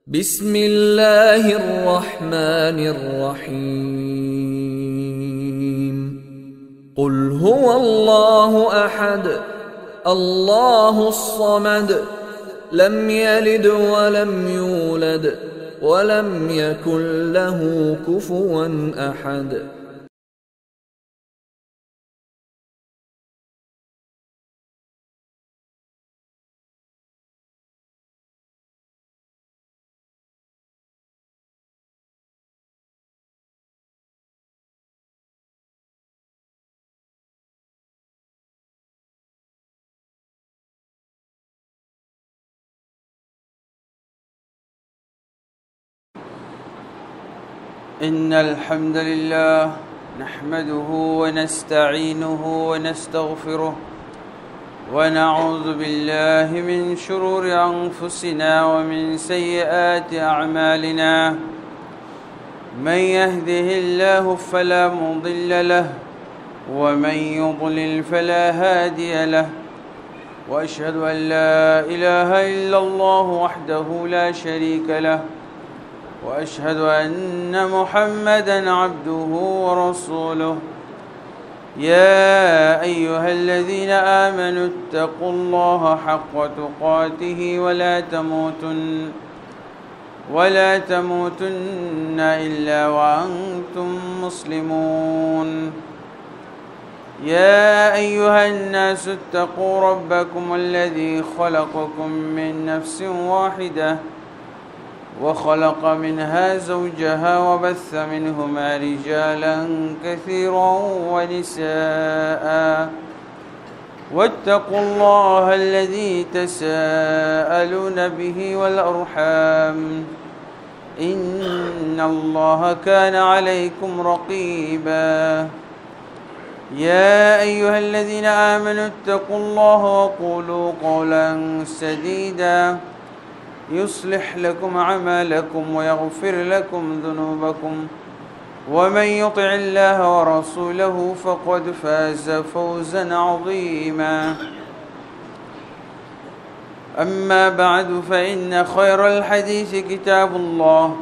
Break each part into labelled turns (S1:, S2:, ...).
S1: بسم الله الرحمن الرحيم قل هو الله أحد الله الصمد لم يلد ولم يولد ولم يكن له كفوا أحد.
S2: إن الحمد لله نحمده ونستعينه ونستغفره ونعوذ بالله من شرور أنفسنا ومن سيئات أعمالنا. من يهده الله فلا مضل له ومن يضلل فلا هادي له، وأشهد أن لا إله إلا الله وحده لا شريك له، وأشهد أن محمدًا عبده ورسوله. يا أيها الذين آمنوا اتقوا الله حق تقاته ولا تموتن إلا وأنتم مسلمون. يا أيها الناس اتقوا ربكم الذي خلقكم من نفس واحدة وخلق منها زوجها وبث منهما رجالا كثيرا ونساء، واتقوا الله الذي تساءلون به والأرحام إن الله كان عليكم رقيبا. يا أيها الذين آمنوا اتقوا الله وقولوا قولا سديدا يصلح لكم أعمالكم ويغفر لكم ذنوبكم، ومن يطع الله ورسوله فقد فاز فوزا عظيما. أما بعد، فإن خير الحديث كتاب الله،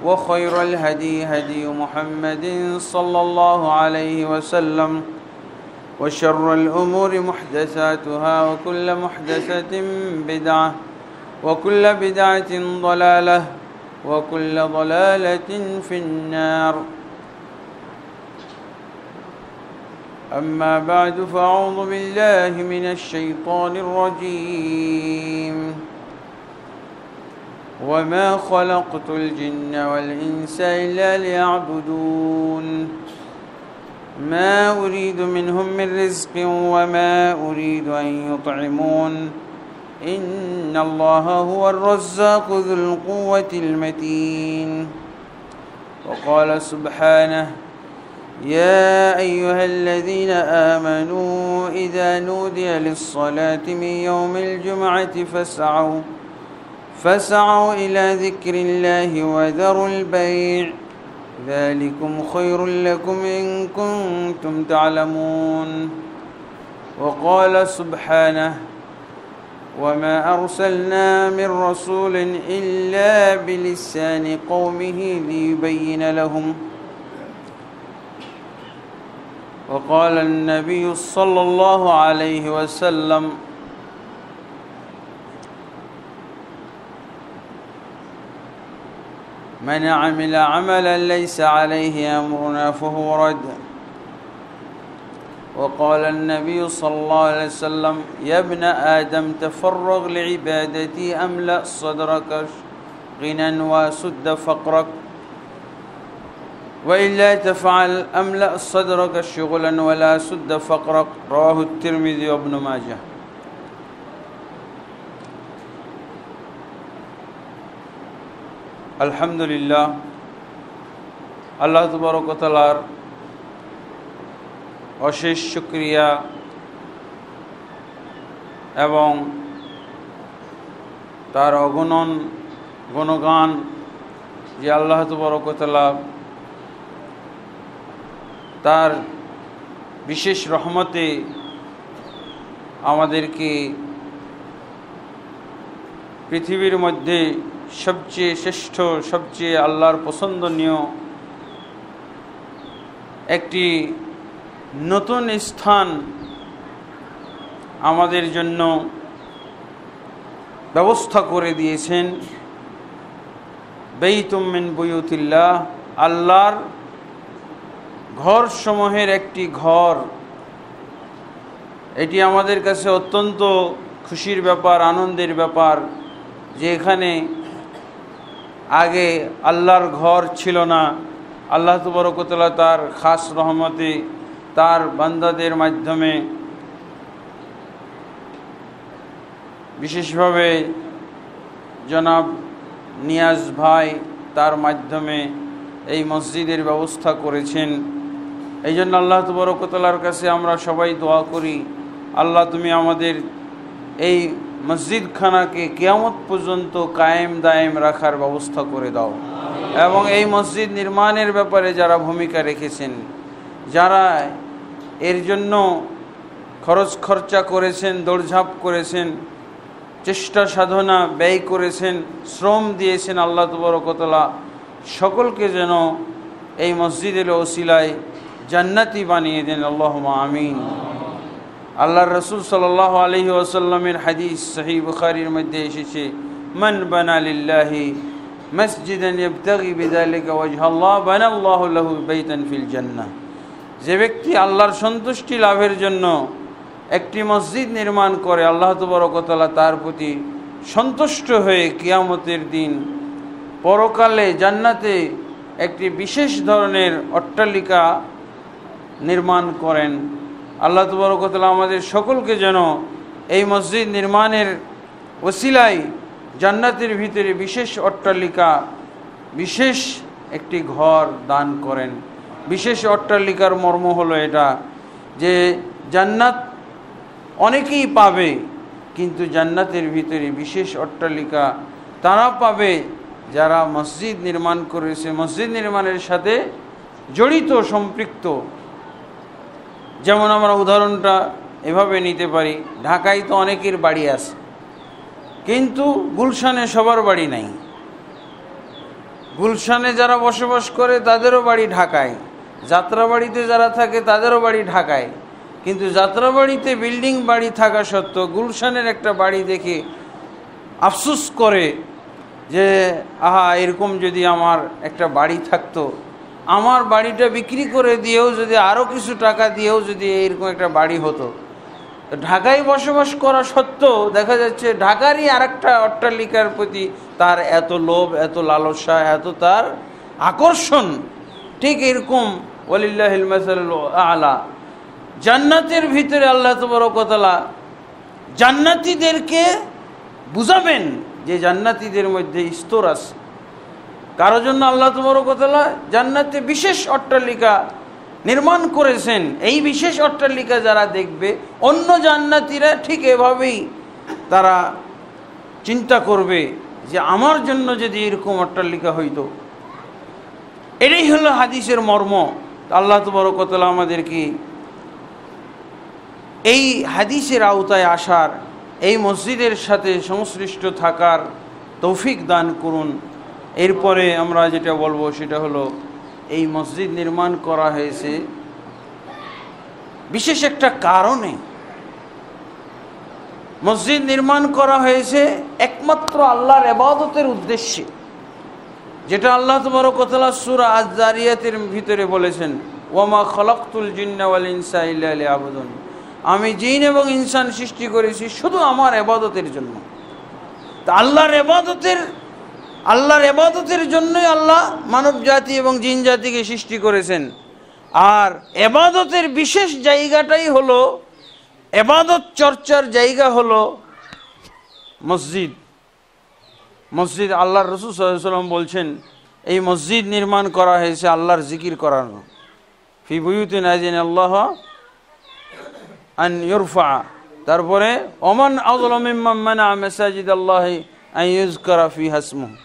S2: وخير الهدي هدي محمد صلى الله عليه وسلم، وشر الأمور محدثاتها، وكل محدثة بدعة، وكل بدعة ضلالة، وكل ضلالة في النار. أما بعد، فأعوذ بالله من الشيطان الرجيم. وما خلقت الجن والإنس إلا ليعبدون ما أريد منهم من رزق وما أريد أن يطعمون إن الله هو الرزاق ذو القوة المتين. وقال سبحانه: يا أيها الذين آمنوا إذا نودي للصلاة من يوم الجمعة فاسعوا إلى ذكر الله وذروا البيع ذلكم خير لكم إن كنتم تعلمون. وقال سبحانه: وما أرسلنا من رسول إلا بلسان قومه ليبين لهم. وقال النبي صلى الله عليه وسلم: من عمل عملا ليس عليه أمرنا فهو رد. وقال النبي صلى الله عليه وسلم: يا ابن آدم تفرغ لعبادتي أملأ صدرك غنى وسد فقرك، وإلا تفعل أملأ صدرك شغلا ولا سد فقرك. رواه الترمذي وابن ماجه. আলহামদুলিল্লাহ, আল্লাহ তাবারক ওয়া তাআলার অশেষ শুকরিয়া এবং তার অগণন গুণগান যে আল্লাহ তাবারক ওয়া তাআলা তার বিশেষ রহমতে আমাদেরকে পৃথিবীর মধ্যে সবচেয়ে শ্রেষ্ঠ, সবচেয়ে আল্লাহর পছন্দনীয় একটি নতুন স্থান আমাদের জন্য ব্যবস্থা করে দিয়েছেন। বাইতুম মিন বুয়ুতিল্লাহ, আল্লাহর ঘরসমূহের একটি ঘর। এটি আমাদের কাছে অত্যন্ত খুশির ব্যাপার, আনন্দের ব্যাপার যে এখানে আগে আল্লাহর ঘর ছিল না। আল্লাহ তাবারক ওয়া তাআলা তার খাস রহমতে তার বান্দাদের মাধ্যমে, বিশেষভাবে জনাব নিয়াজ ভাই তার মাধ্যমে এই মসজিদের ব্যবস্থা করেছেন। এই জন্য আল্লাহ তাবারক ওয়া তাআলার কাছে আমরা সবাই দোয়া করি, আল্লাহ তুমি আমাদের এই মসজিদখানাকে কিয়ামত পর্যন্ত কায়েম দায়েম রাখার ব্যবস্থা করে দাও। এবং এই মসজিদ নির্মাণের ব্যাপারে যারা ভূমিকা রেখেছেন, যারা এর জন্য খরচা করেছেন, দৌড়ঝাঁপ করেছেন, চেষ্টা সাধনা ব্যয় করেছেন, শ্রম দিয়েছেন, আল্লাহ তাবারক ওয়া তাআলা সকলকে যেন এই মসজিদের ওসিলায় জান্নাতি বানিয়ে দেন, আল্লাহুম্মা আমিন। আল্লাহর রাসূল সাল্লাল্লাহু আলাইহি ওয়াসাল্লামের হাদিস সহিহ বুখারীর মধ্যে এসেছে, মান বানা লিল্লাহি মসজিদান ইবতাগি বিযালিকা ওয়াজহাল্লাহ বানাল্লাহু লাহু বাইতান ফিল জান্নাহ। যে ব্যক্তি আল্লাহর সন্তুষ্টি লাভের জন্য একটি মসজিদ নির্মাণ করে, আল্লাহ তাবারক ওয়া তাআলা তার প্রতি সন্তুষ্ট হয়ে কিয়ামতের দিন পরকালে জান্নাতে একটি বিশেষ ধরনের অট্টালিকা নির্মাণ করেন। আল্লাহ তাবারক ওয়া তাআলা আমাদের সকলকে যেন এই মসজিদ নির্মাণের ওসিলায় জান্নাতের ভিতরে বিশেষ অট্টালিকা, বিশেষ একটি ঘর দান করেন। বিশেষ অট্টালিকার মর্ম হলো এটা যে জান্নাত অনেকেই পাবে, কিন্তু জান্নাতের ভিতরে বিশেষ অট্টালিকা তারা পাবে যারা মসজিদ নির্মাণ করেছে, মসজিদ নির্মাণের সাথে জড়িত, সম্পৃক্ত। যেমন আমরা উদাহরণটা এভাবে নিতে পারি, ঢাকায় তো অনেকের বাড়ি আছে, কিন্তু গুলশানে সবার বাড়ি নাই। গুলশানে যারা বসবাস করে তাদেরও বাড়ি ঢাকায়, যাত্রাবাড়িতে যারা থাকে তাদেরও বাড়ি ঢাকায়। কিন্তু যাত্রাবাড়িতে বিল্ডিং বাড়ি থাকা সত্ত্বেও গুলশানের একটা বাড়ি দেখে আফসোস করে যে আহা, এরকম যদি আমার একটা বাড়ি থাকতো, আমার বাড়িটা বিক্রি করে দিয়েও যদি আরও কিছু টাকা দিয়েও যদি এরকম একটা বাড়ি হতো। ঢাকায় বসবাস করা সত্ত্বেও দেখা যাচ্ছে ঢাকারই আরেকটা অট্টালিকার প্রতি তার এত লোভ, এত লালসা, এত তার আকর্ষণ। ঠিক এরকম ওয়ালিল্লাহিল মাসালুল আলা, জান্নাতের ভিতরে আল্লাহ তাবারক ওয়া তাআলা জান্নাতীদেরকে বুঝাবেন যে জান্নাতীদের মধ্যে স্তর আছে। কারোর জন্য আল্লাহ তাবারক ওয়া তাআলা জান্নাতে বিশেষ অট্টালিকা নির্মাণ করেছেন। এই বিশেষ অট্টালিকা যারা দেখবে, অন্য জান্নাতীরা ঠিক এভাবেই তারা চিন্তা করবে যে আমার জন্য যদি এরকম অট্টালিকা হইতো। এটাই হলো হাদিসের মর্ম। আল্লাহ তাবারক ওয়া তাআলা আমাদেরকে এই হাদিসের আওতায় আসার, এই মসজিদের সাথে সংশ্লিষ্ট থাকার তৌফিক দান করুন। এরপরে আমরা যেটা বলবো সেটা হলো, এই মসজিদ নির্মাণ করা হয়েছে বিশেষ একটা কারণে। মসজিদ নির্মাণ করা হয়েছে একমাত্র আল্লাহর ইবাদতের উদ্দেশ্যে, যেটা আল্লাহ তাবারক ওয়া তাআলা সূরা আয-যারিয়াতের ভিতরে বলেছেন, ওয়ামা খালাকতুল জিন্না ওয়াল ইনসা ইল্লা লিয়াবুদুন। আমি জিন এবং ইনসান সৃষ্টি করেছি শুধু আমার ইবাদতের জন্য। তা আল্লাহর ইবাদতের জন্যই আল্লাহ মানব জাতি এবং জিন জাতিকে সৃষ্টি করেছেন। আর ইবাদতের বিশেষ জায়গাটাই হলো, ইবাদত চর্চার জায়গা হলো মসজিদ। মসজিদ, আল্লাহর রাসূল সাল্লাল্লাহু আলাইহি ওয়াসাল্লাম বলছেন, এই মসজিদ নির্মাণ করা হয়েছে আল্লাহর জিকির করানো। ফি বুয়ুতিন আযিনাল্লাহ আন ইউরফা। তারপরে ওমান আযলামু মিম্মান মানা মাসাজিদাল্লাহি আন ইউযকারা ফিহা ইসমুহু।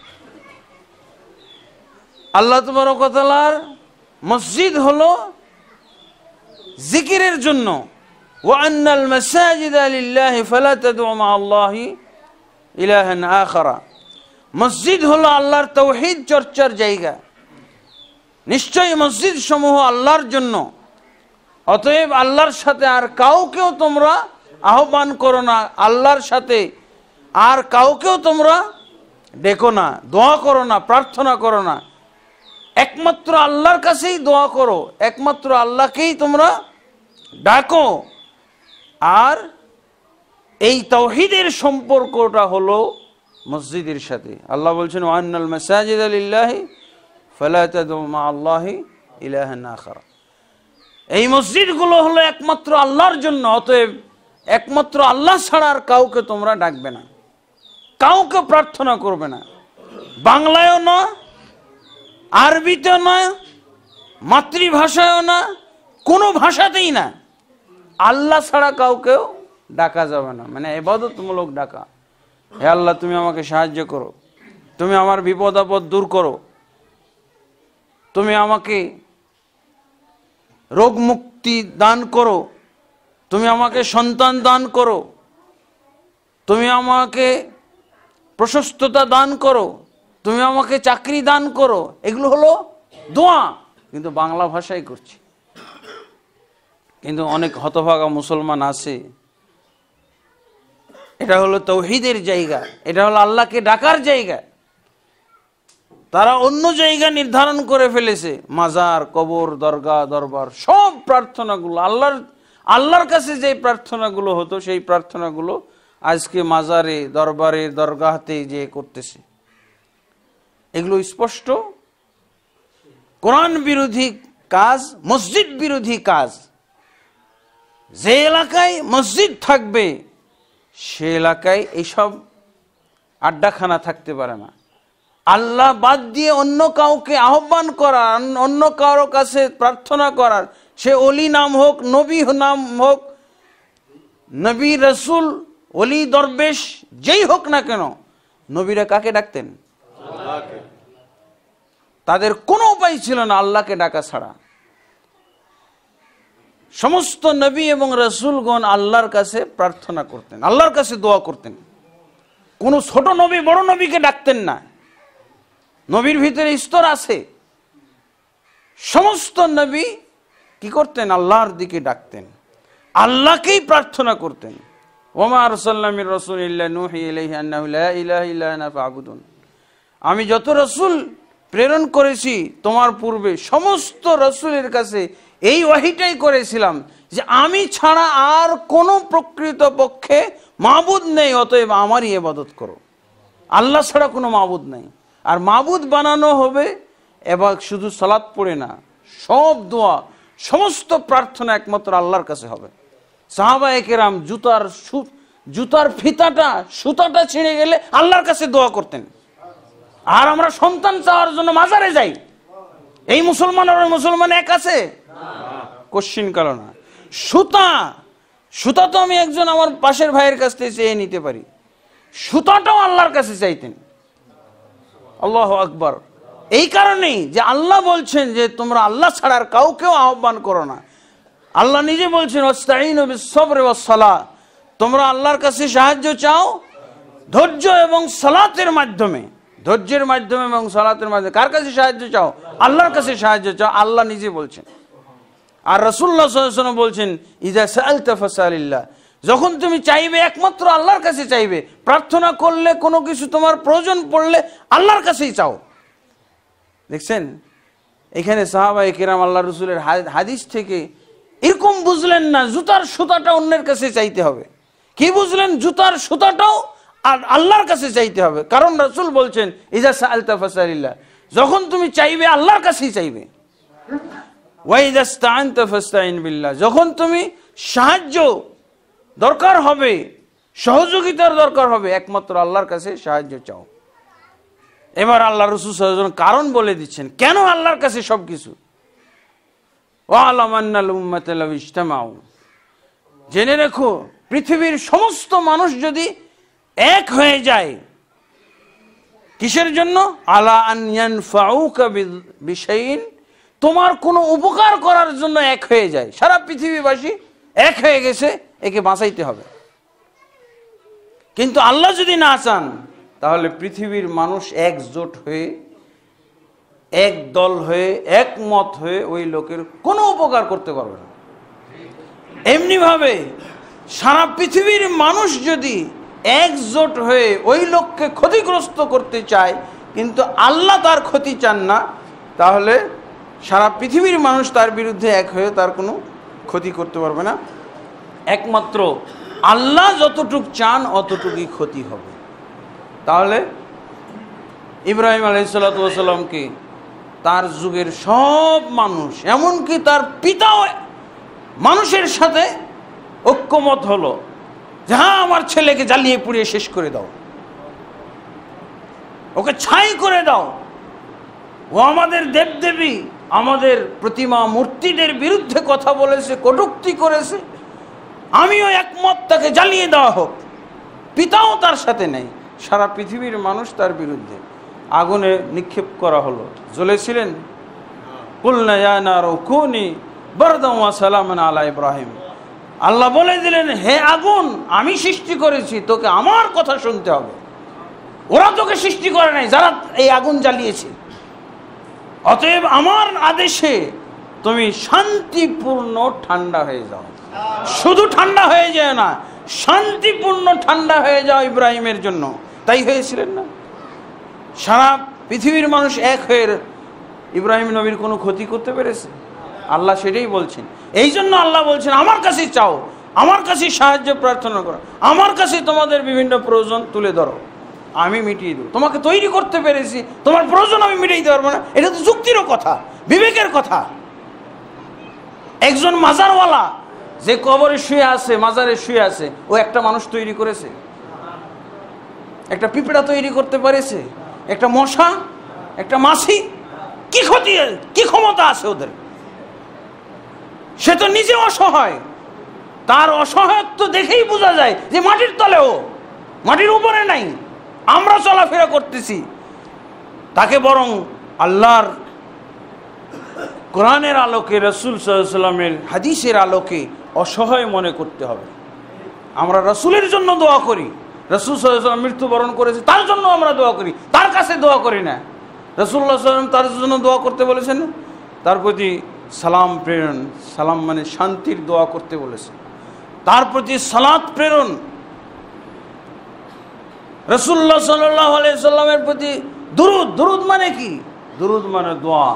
S2: আল্লাহ তাবারক ওয়া তাআলার মসজিদ হলো জিকিরের জন্য। ওয়া আন্নাল মাসাজিদা লিল্লাহি ফালা তাদউ মা আল্লাহি ইলাহান আখারা। মসজিদ হলো আল্লাহর তাওহীদ চর্চার জায়গা, নিশ্চয়ই মসজিদ সমূহ আল্লাহর জন্য। অতএব আল্লাহর সাথে আর কাউকেও তোমরা আহ্বান করো না, আল্লাহর সাথে আর কাউকেও তোমরা ডেকো না, দোয়া করো না, প্রার্থনা করো না। একমাত্র আল্লাহর কাছেই দোয়া করো, একমাত্র আল্লাহকেই তোমরা ডাকো। আর এই তাওহীদের সম্পর্কটা হলো মসজিদের সাথে। আল্লাহ বলছেন ওয়ান্নাল মাসাজিদা লিল্লাহি ফালা তাদউ মা আল্লাহি ইলাহান আখার। এই মসজিদগুলো হলো একমাত্র আল্লাহর জন্য, অতএব একমাত্র আল্লাহ ছাড়া আর কাউকে তোমরা ডাকবে না, কাউকে প্রার্থনা করবে না, বাংলায়ও না, আরবিতেও না, মাতৃভাষায়ও না, কোনো ভাষাতেই না। আল্লাহ ছাড়া কাউকেও ডাকা যাবে না, মানে ইবাদতমূলক ডাকা। হে আল্লাহ, তুমি আমাকে সাহায্য করো, তুমি আমার বিপদ আপদ দূর করো, তুমি আমাকে রোগ মুক্তি দান করো, তুমি আমাকে সন্তান দান করো, তুমি আমাকে প্রশস্ততা দান করো, তুমি আমাকে চাকরি দান করো। এগুলো হলো দোয়া, কিন্তু বাংলা ভাষায় করছি। কিন্তু অনেক হতভাগা মুসলমান আছে, এটা হলো তাওহীদের জায়গা, এটা হলো আল্লাহকে ডাকার জায়গা। তারা অন্য জায়গা নির্ধারণ করে ফেলেছে, মাজার, কবর, দরগা, দরবার, সব প্রার্থনাগুলো আল্লাহর কাছে যে প্রার্থনাগুলো হতো সেই প্রার্থনাগুলো আজকে মাজারে, দরবারে, দরগাহতে যে করতেছে। এগুলো স্পষ্ট কোরআন বিরোধী কাজ, মসজিদ বিরোধী কাজ। যে এলাকায় মসজিদ থাকবে সে এলাকায় এইসব আড্ডাখানা থাকতে পারে না। আল্লাহ বাদ দিয়ে অন্য কাউকে আহ্বান করার, অন্য কারো কাছে প্রার্থনা করার, সে অলি নাম হোক, নবী নাম হোক, নবী, রসুল, অলি, দরবেশ, যেই হোক না কেন, নবীরা কাকে ডাকতেন? তাদের কোনো উপায় ছিল না আল্লাহকে ডাকা ছাড়া। সমস্ত নবী এবং রসুলগণ আল্লাহর কাছে প্রার্থনা করতেন, আল্লাহর কাছে দোয়া করতেন। কোনো ছোট নবী বড় নবীকে ডাকতেন না, নবীর ভিতরে স্তর আছে। সমস্ত নবী কি করতেন? আল্লাহর দিকে ডাকতেন, আল্লাহকেই প্রার্থনা করতেন। ওমা আরসালনা মির রাসূলিন ইল্লা নূহি ইলাইহি আন্নাহু লা ইলাহা ইল্লা আনা ফা'বুদুন। আমি যত রসুল প্রেরণ করেছি তোমার পূর্বে, সমস্ত রসুলের কাছে এই ওয়াহিটাই করেছিলাম যে আমি ছাড়া আর কোনো প্রকৃত পক্ষে মাবুদ নেই, অতএব আমারই ইবাদত করো। আল্লাহ ছাড়া কোনো মাবুদ নেই। আর মাবুদ বানানো হবে এবার শুধু সালাত পড়ে না, সব দোয়া, সমস্ত প্রার্থনা একমাত্র আল্লাহর কাছে হবে। সাহাবায়ে কেরাম জুতার সুতাটা ছিঁড়ে গেলে আল্লাহর কাছে দোয়া করতেন। আর আমরা সন্তান চাওয়ার জন্য মাজারে যাই। এই মুসলমান আর মুসলমান এক আছে? কোশ্চিন কালো না। সুতা তো আমি একজন আমার পাশের ভাইয়ের কাছ থেকে চেয়ে নিতে পারি, সুতাটাও আল্লাহর কাছে চাইতেন। আল্লাহু আকবার। এই কারণেই যে আল্লাহ বলছেন যে তোমরা আল্লাহ ছাড়া আর কাউকেও আহ্বান করো না। আল্লাহ নিজে বলছেন ওয়াস্তাঈনু বিস-সাবরি ওয়াস-সালাহ, তোমরা আল্লাহর কাছে সাহায্য চাও ধৈর্য এবং সালাতের মাধ্যমে। ধৈর্যের মাধ্যমে এবং সালাতের মাধ্যমে। কার কাছে সাহায্য চাও? আল্লাহর কাছে সাহায্য চাও, আল্লাহ নিজে বলছেন। আর রাসূলুল্লাহ সাল্লাল্লাহু আলাইহি ওয়াসাল্লাম বলছেন ইযা সাআলতা ফাসআলিল্লাহ, যখন তুমি চাইবে একমাত্র আল্লাহর কাছে চাইবে। প্রার্থনা করলে, কোনো কিছু তোমার প্রয়োজন পড়লে আল্লাহর কাছেই চাও। দেখছেন এখানে সাহাবায়ে কেরাম আল্লাহ রাসূলের হাদিস থেকে এরকম বুঝলেন না জুতার সুতাটা অন্যের কাছে চাইতে হবে। কি বুঝলেন? জুতার সুতাটাও আর আল্লাহর কাছে চাইতে হবে। কারণ রাসূল বলছেন ইযা সাআলতা ফাসআলিল্লাহ, যখন তুমি চাইবে আল্লাহর কাছেই চাইবে। ওয়া ইযা ইসতাআনতা ফাসতাঈন বিল্লাহ, যখন তুমি সাহায্য দরকার হবে, সহযোগিতার দরকার হবে, একমাত্র আল্লাহর কাছে সাহায্য চাও। এবার আল্লাহ রাসূল সাল্লাল্লাহু আলাইহি ওয়াসাল্লাম কারণ বলে দিচ্ছেন কেন আল্লাহর কাছে সবকিছু। ওয়া'লাম আন্নাল উম্মাতা লাউ ইজতামাউ, জেনে রেখো পৃথিবীর সমস্ত মানুষ যদি এক হয়ে যায়, কিসের জন্য? আলা আন ইয়ানফাউকা বিশাইইন, তোমার কোনো উপকার করার জন্য এক হয়ে যায়। সারা পৃথিবীবাসী এক হয়ে গেছে, একে বাঁচাইতে হবে। কিন্তু আল্লাহ যদি না চান তাহলে পৃথিবীর মানুষ একজোট হয়ে, এক দল হয়ে, একমত হয়ে ওই লোকের কোনো উপকার করতে পারবে না। এমনিভাবে সারা পৃথিবীর মানুষ যদি একজোট হয়ে ওই লোককে ক্ষতিগ্রস্ত করতে চায় কিন্তু আল্লাহ তার ক্ষতি চান না, তাহলে সারা পৃথিবীর মানুষ তার বিরুদ্ধে এক হয়ে তার কোনো ক্ষতি করতে পারবে না। একমাত্র আল্লাহ যতটুক চান অতটুকুই ক্ষতি হবে। তাহলে ইব্রাহিম আলাইহিসসালাতু ওয়াসসালামকে তার যুগের সব মানুষ, এমনকি তার পিতাও মানুষের সাথে ঐক্যমত হলো যে হ্যাঁ, আমার ছেলেকে জ্বালিয়ে পুড়িয়ে শেষ করে দাও, ওকে ছাই করে দাও, ও আমাদের দেবদেবী, আমাদের প্রতিমা মূর্তিদের বিরুদ্ধে কথা বলেছে, কটূক্তি করেছে, আমিও একমত, তাকে জ্বালিয়ে দেওয়া হোক। পিতাও তার সাথে নেই, সারা পৃথিবীর মানুষ তার বিরুদ্ধে। আগুনে নিক্ষেপ করা হলো, জ্বলেছিলেন। কুলনা ইয়া নারু কুনি বারদান ওয়া সালামান আলা ইব্রাহিম। আল্লাহ বলে দিলেন, হে আগুন, আমি সৃষ্টি করেছি, তোকে আমার কথা শুনতে হবে। ওরা তোকে সৃষ্টি করে নাই, যারা এই আগুন জ্বালিয়েছে। অতএব আমার আদেশে তুমি শান্তিপূর্ণ ঠান্ডা হয়ে যাও। শুধু ঠান্ডা হয়ে যায় না, শান্তিপূর্ণ ঠান্ডা হয়ে যাও ইব্রাহিমের জন্য। তাই হয়েছিলেন না? সারা পৃথিবীর মানুষ এক হয়ে ইব্রাহিম নবীর কোনো ক্ষতি করতে পেরেছে? আল্লাহ সেটাই বলছেন। এই জন্য আল্লাহ বলছেন, আমার কাছে চাও, আমার কাছে সাহায্য প্রার্থনা করো, আমার কাছে তোমাদের বিভিন্ন প্রয়োজন তুলে ধরো, আমি মিটিয়ে দেবো। তোমাকে তৈরি করতে পেরেছি, তোমার প্রয়োজন আমি মিটিয়ে দিতে পারবো না, এটা তো যুক্তিরও কথা, বিবেকের কথা। একজন মাজারওয়ালা যে কবরে শুয়ে আছে, মাজারে শুয়ে আছে, ও একটা মানুষ তৈরি করেছে? একটা পিঁপড়া তৈরি করতে পেরেছে? একটা মশা, একটা মাছি? কি ক্ষতি, কি ক্ষমতা আছে ওদের? সে তো নিজে অসহায়, তার অসহায়ত্ব দেখেই বোঝা যায় যে মাটির তলেও, মাটির উপরে নাই, আমরা চলাফেরা করতেছি। তাকে বরং আল্লাহর কোরআনের আলোকে, রাসূল সাল্লাল্লাহু আলাইহি ওয়াসাল্লামের হাদিসের আলোকে অসহায় মনে করতে হবে। আমরা রাসূলের জন্য দোয়া করি, রাসূল সাল্লাল্লাহু আলাইহি ওয়াসাল্লাম মৃত্যুবরণ করেছে, তার জন্য আমরা দোয়া করি, তার কাছে দোয়া করি না। রাসূলুল্লাহ সাল্লাল্লাহু আলাইহি ওয়াসাল্লাম তার জন্য দোয়া করতে বলেছেন, তার প্রতি সালাম প্রেরণ, সালাম মানে শান্তির দোয়া করতে বলেছেন, তার প্রতি সালাত প্রেরণ। রাসূলুল্লাহ সাল্লাল্লাহু আলাইহি ওয়াসাল্লামের প্রতি দুরূদ, দুরূদ মানে কি? দুরূদ মানে দোয়া,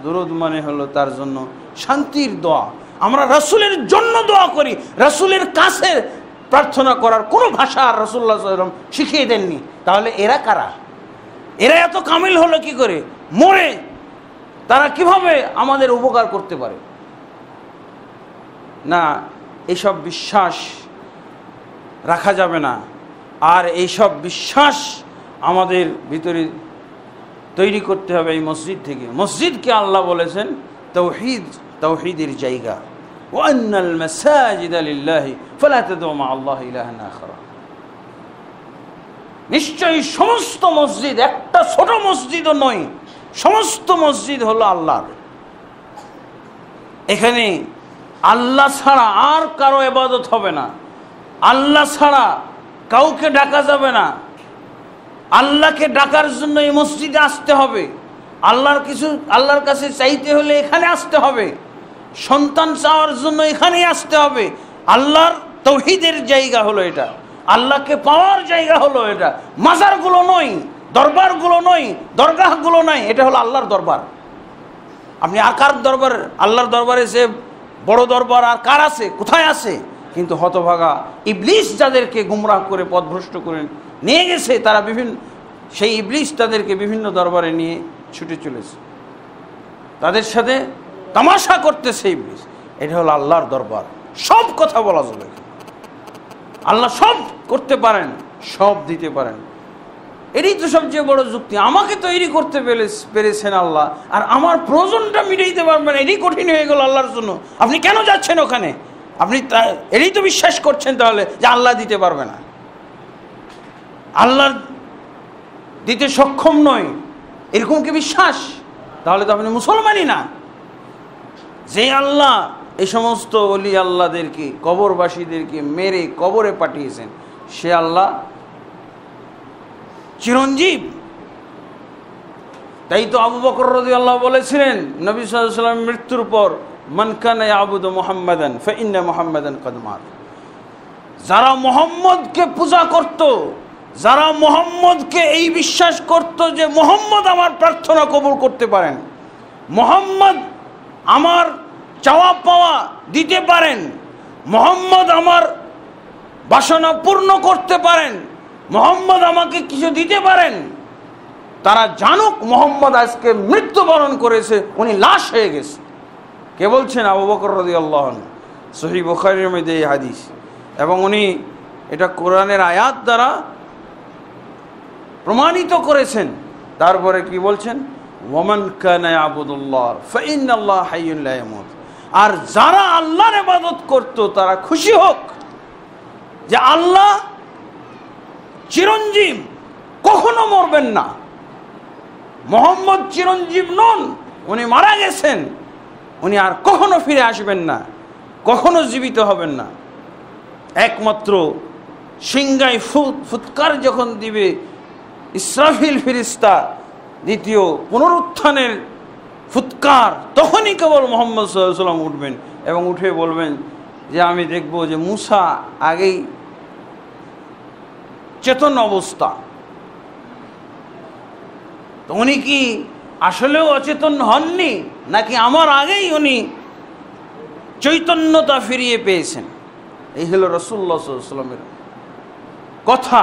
S2: দুরূদ মানে হলো তার জন্য শান্তির দোয়া। আমরা রাসূলের জন্য দোয়া করি, রাসূলের কাছে প্রার্থনা করার কোনো ভাষা আর রাসূলুল্লাহ সাল্লাল্লাহু আলাইহি ওয়াসাল্লাম শিখিয়ে দেননি। তাহলে এরা কারা? এরা এত কামিল হলো কি করে? মরে তারা কিভাবে আমাদের উপকার করতে পারে? না, এইসব বিশ্বাস রাখা যাবে না। আর এইসব বিশ্বাস আমাদের ভিতরে তৈরি করতে হবে এই মসজিদ থেকে। মসজিদকে আল্লাহ বলেছেন তাওহীদ, তাওহীদের জায়গা। ওয়া আন্নাল মাসাজিদা লিল্লাহি ফালা তাদউ মা আল্লাহি ইলাহান আখার। নিশ্চয়ই সমস্ত মসজিদ, একটা ছোট মসজিদও নয়, সমস্ত মসজিদ হলো আল্লাহর। এখানে আল্লাহ ছাড়া আর কারো ইবাদত হবে না, আল্লাহ ছাড়া কাউকে ডাকা যাবে না। আল্লাহকে ডাকার জন্য এই মসজিদে আসতে হবে, আল্লাহর কাছে চাইতে হলে এখানে আসতে হবে, সন্তান চাওয়ার জন্য এখানেই আসতে হবে। আল্লাহর তাওহীদের জায়গা হলো এটা, আল্লাহকে পাওয়ার জায়গা হলো এটা। মাজারগুলো নয়, দরবারগুলো নয়, দরগাহগুলো নয়, এটা হলো আল্লাহর দরবার। আপনি আর কার দরবার? আল্লাহর দরবারে সে বড় দরবার আর কার আছে? কোথায় আছে? কিন্তু হতভাগা ইবলিস যাদেরকে গুমরাহ করে পথভ্রষ্ট করে নিয়ে গেছে, তারা সেই ইবলিস তাদেরকে বিভিন্ন দরবারে নিয়ে ছুটে চলেছে, তাদের সাথে তামাশা করতেছে ইবলিস। এটা হলো আল্লাহর দরবার। সব কথা বলা যাবে, আল্লাহ সব করতে পারেন, সব দিতে পারেন। এটাই তো সবচেয়ে বড় যুক্তি। আমাকে তৈরি করতে পেরেছেন আল্লাহ, আর আমার প্রয়োজনটা মিটাইতে পারবেন, এটাই কঠিন হয়ে গেল আল্লাহর জন্য। আপনি কেন যাচ্ছেন ওখানে? আপনি এটাই তো বিশ্বাস করছেন তাহলে যে আল্লাহ দিতে পারবে না, আল্লাহ দিতে সক্ষম নয়, এরকম কি বিশ্বাস? তাহলে তো আপনি মুসলমানই না। যে আল্লাহ এই সমস্ত ওলি আল্লাহদেরকে, কবরবাসীদেরকে মেরে কবরে পাঠিয়েছেন, সে আল্লাহ চিরঞ্জীব। তাই তো আবু বকর রাদিয়াল্লাহু বলেছিলেন নবী সাল্লাল্লাহু আলাইহি ওয়াসাল্লামের মৃত্যুর পর, মান কানা ইয়াবুদু মুহাম্মাদান ফা ইন্না মুহাম্মাদান কদ মাত। যারা মুহাম্মদকে পূজা করত, যারা মুহাম্মদকে এই বিশ্বাস করত যে মুহাম্মদ আমার প্রার্থনা কবুল করতে পারেন, মুহাম্মদ আমার চাওয়া পাওয়া দিতে পারেন, মুহাম্মদ আমার বাসনা পূর্ণ করতে পারেন, মুহাম্মদ আমাকে কিছু দিতে পারেন, তারা জানুক মুহাম্মদ আজকে মৃত্যুবরণ করেছে, উনি লাশ হয়ে গেছে। কে বলছেন? আবু বকর রাদিয়াল্লাহু আনহু। সহিহ বুখারীর মধ্যে এই হাদিস, এবং উনি এটা কোরআনের আয়াত দ্বারা প্রমাণিত করেছেন। তারপরে কি বলছেন? ওয়ামান কানা ইয়াবুদুল্লাহ ফাইন্নাল্লাহ হাইয়্যুন লা ইয়ামুত। আর যারা আল্লাহর ইবাদত করত তারা খুশি হোক যে আল্লাহ চিরঞ্জীব, কখনো মরবেন না। মুহাম্মদ চিরঞ্জীব নন, উনি মারা গেছেন, উনি আর কখনো ফিরে আসবেন না, কখনো জীবিত হবেন না। একমাত্র সিংহায় ফুৎকার যখন দিবে ইসরাফিল ফেরেশতা, দ্বিতীয় পুনরুত্থানের ফুৎকার, তখনই কেবল মুহাম্মদ সাল্লাল্লাহু আলাইহি ওয়াসাল্লাম উঠবেন এবং উঠে বলবেন যে আমি দেখব যে মূসা আগেই চেতন অবস্থা, তো উনি কি আসলেও অচেতন হননি, নাকি আমার আগেই উনি চৈতন্যতা ফিরিয়ে পেয়েছেন? এই হলো রাসূলুল্লাহ সাল্লাল্লাহু আলাইহি ওয়াসাল্লামের কথা।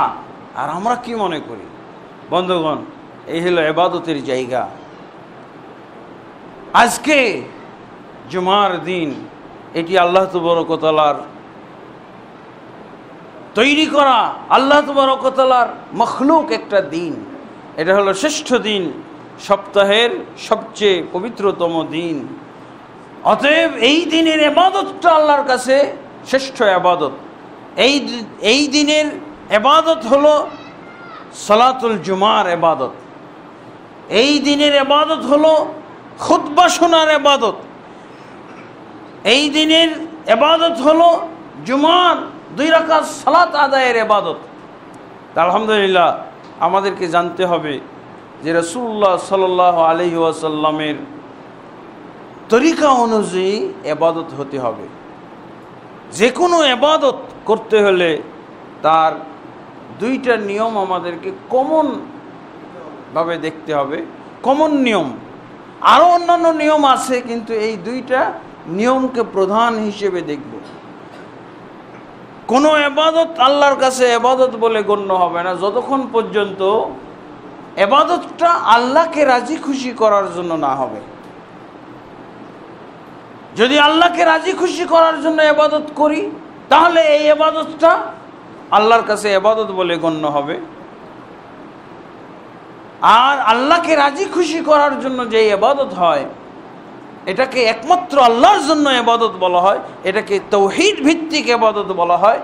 S2: আর আমরা কি মনে করি? বন্ধুগণ, এই হলো ইবাদতের জায়গা। আজকে জুমার দিন, এটি আল্লাহ তাবারক ওয়া তাআলার তৈরি করা, আল্লাহ তাবারক ওয়া তাআলার মখলুক একটা দিন। এটা হলো শ্রেষ্ঠ দিন, সপ্তাহের সবচেয়ে পবিত্রতম দিন। অতএব এই দিনের ইবাদতটা আল্লাহর কাছে শ্রেষ্ঠ ইবাদত। এই দিনের ইবাদত হলো সালাতুল জুমার ইবাদত। এই দিনের ইবাদত হলো খুতবা শোনার ইবাদত। এই দিনের ইবাদত হলো জুমার 2 রাকাত সালাত আদায়ের ইবাদত। আলহামদুলিল্লাহ, আমাদেরকে জানতে হবে যে রাসূলুল্লাহ সাল্লাল্লাহু আলাইহি ওয়াসাল্লামের তরিকা অনুযায়ী ইবাদত হতে হবে। যে কোনো ইবাদত করতে হলে তার 2টা নিয়ম আমাদেরকে কমনভাবে দেখতে হবে, কমন নিয়ম। আরও অন্যান্য নিয়ম আছে, কিন্তু এই 2টা নিয়মকে প্রধান হিসেবে দেখব। কোনো ইবাদত আল্লাহর কাছে ইবাদত বলে গণ্য হবে না যতক্ষণ পর্যন্ত ইবাদতটা আল্লাহকে রাজি খুশি করার জন্য না হবে। যদি আল্লাহকে রাজি খুশি করার জন্য ইবাদত করি, তাহলে এই ইবাদতটা আল্লাহর কাছে ইবাদত বলে গণ্য হবে। আর আল্লাহকে রাজি খুশি করার জন্য যে ইবাদত হয়, এটাকে একমাত্র আল্লাহর জন্য ইবাদত বলা হয়, এটাকে তাওহীদ ভিত্তিক ইবাদত বলা হয়,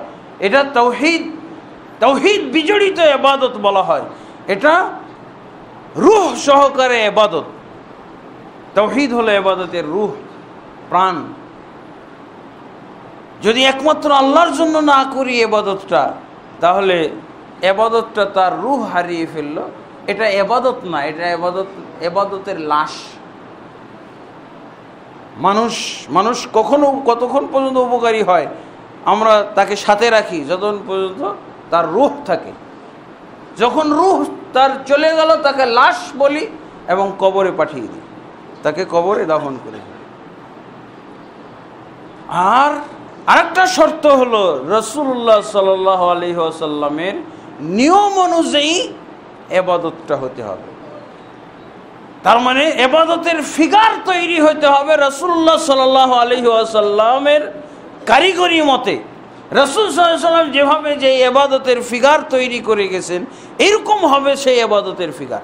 S2: এটা তাওহীদ বিজড়িত ইবাদত বলা হয়, এটা রূহ সহকারে ইবাদত। তাওহীদ হলো ইবাদতের রূহ, প্রাণ। যদি একমাত্র আল্লাহর জন্য না করি ইবাদতটা, তাহলে ইবাদতটা তার রূহ হারিয়ে ফেললো। এটা ইবাদত না, এটা ইবাদতের লাশ। মানুষ কতক্ষণ পর্যন্ত উপকারী হয়? আমরা তাকে সাথে রাখি যতক্ষণ পর্যন্ত তার রূহ থাকে। যখন রূহ তার চলে গেল, তাকে লাশ বলি এবং কবরে পাঠিয়ে দিই, তাকে কবরে দাফন করে দিই। আর আরেকটা শর্ত হলো রাসূলুল্লাহ সাল্লাল্লাহু আলাইহি ওয়াসাল্লামের নিয়ম অনুযায়ী ইবাদতটা হতে হবে। তার মানে ইবাদতের ফিগার তৈরি হতে হবে রাসূলুল্লাহ সাল্লাল্লাহু আলাইহি ওয়াসাল্লামের কারিগরি মতে। রাসূল সাল্লাল্লাহু আলাইহি ওয়াসাল্লাম যেভাবে যে ইবাদতের ফিগার তৈরি করে গেছেন, এরকম হবে সেই ইবাদতের ফিগার।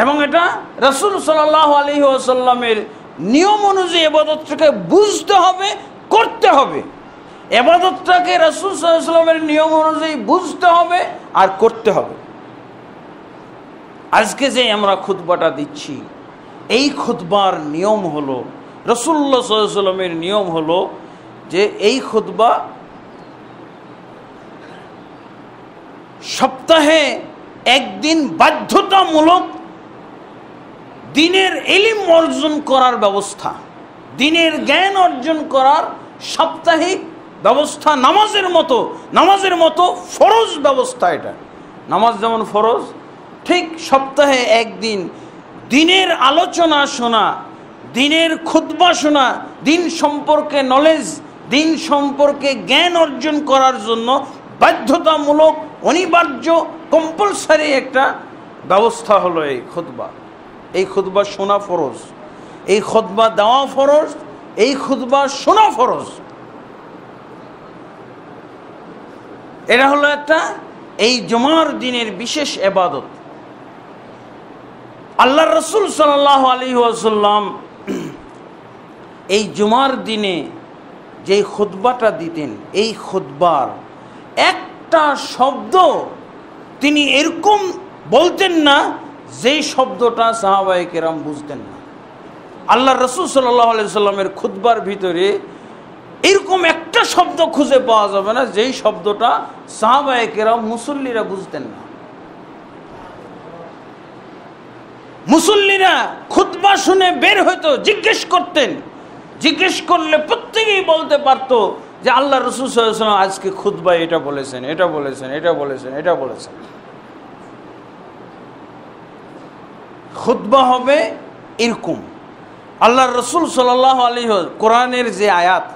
S2: এবং এটা রাসূল সাল্লাল্লাহু আলাইহি ওয়াসাল্লামের নিয়ম অনুযায়ী ইবাদতটাকে বুঝতে হবে, করতে হবে। ইবাদতটাকে রাসূল সাল্লাল্লাহু আলাইহি ওয়াসাল্লামের নিয়ম অনুযায়ী বুঝতে হবে আর করতে হবে। আজকে যে আমরা খুতবাটা দিচ্ছি, এই খুতবার নিয়ম হলো, রাসূলুল্লাহ সাল্লাল্লাহু আলাইহি ওয়াসাল্লামের নিয়ম হলো যে এই খুতবা সপ্তাহে একদিন বাধ্যতামূলক দিনের ইলম অর্জন করার ব্যবস্থা, দিনের জ্ঞান অর্জন করার সাপ্তাহিক ব্যবস্থা, নামাজের মতো ফরজ ব্যবস্থা। এটা নামাজ যেমন ফরজ, ঠিক সপ্তাহে একদিন দিনের আলোচনা শোনা, দিনের খুতবা শোনা, দিন সম্পর্কে নলেজ, দিন সম্পর্কে জ্ঞান অর্জন করার জন্য বাধ্যতামূলক, অনিবার্য, কম্পালসারি একটা ব্যবস্থা হলো এই খুতবা। এই খুতবা শোনা ফরজ, এই খুতবা দেওয়া ফরজ, এই খুতবা শোনা ফরজ। এটা হলো একটা এই জুমার দিনের বিশেষ ইবাদত। আল্লাহর রাসূল সাল্লাল্লাহু আলাইহি ওয়াসাল্লাম এই জুমার দিনে যে খুতবাটা দিতেন, এই খুতবার একটা শব্দ তিনি এরকম বলতেন না যেই শব্দটা সাহাবায়ে কেরাম বুঝতেন না। আল্লাহর রাসূল সাল্লাল্লাহু আলাইহি ওয়াসাল্লামের খুতবার ভিতরে এরকম একটা শব্দ খুঁজে পাওয়া যাবে না যেই শব্দটা সাহাবায়ে কেরাম মুসল্লিরা বুঝতেন না। মুসল্লিরা খুতবা শুনে বের হইতো, জিজ্ঞেস করতেন, জিজ্ঞেস করলে প্রত্যেকেই বলতে পারতো যে আল্লাহ রাসূল সাল্লাল্লাহু আলাইহি ওয়াসাল্লাম আজকে খুতবায় এটা বলেছেন, এটা বলেছেন, এটা বলেছেন, এটা বলেছেন। খুতবা হবে এরকম। আল্লাহর রাসূল সাল্লাল্লাহু আলাইহি ওয়াসাল্লাম কোরআনের যে আয়াত,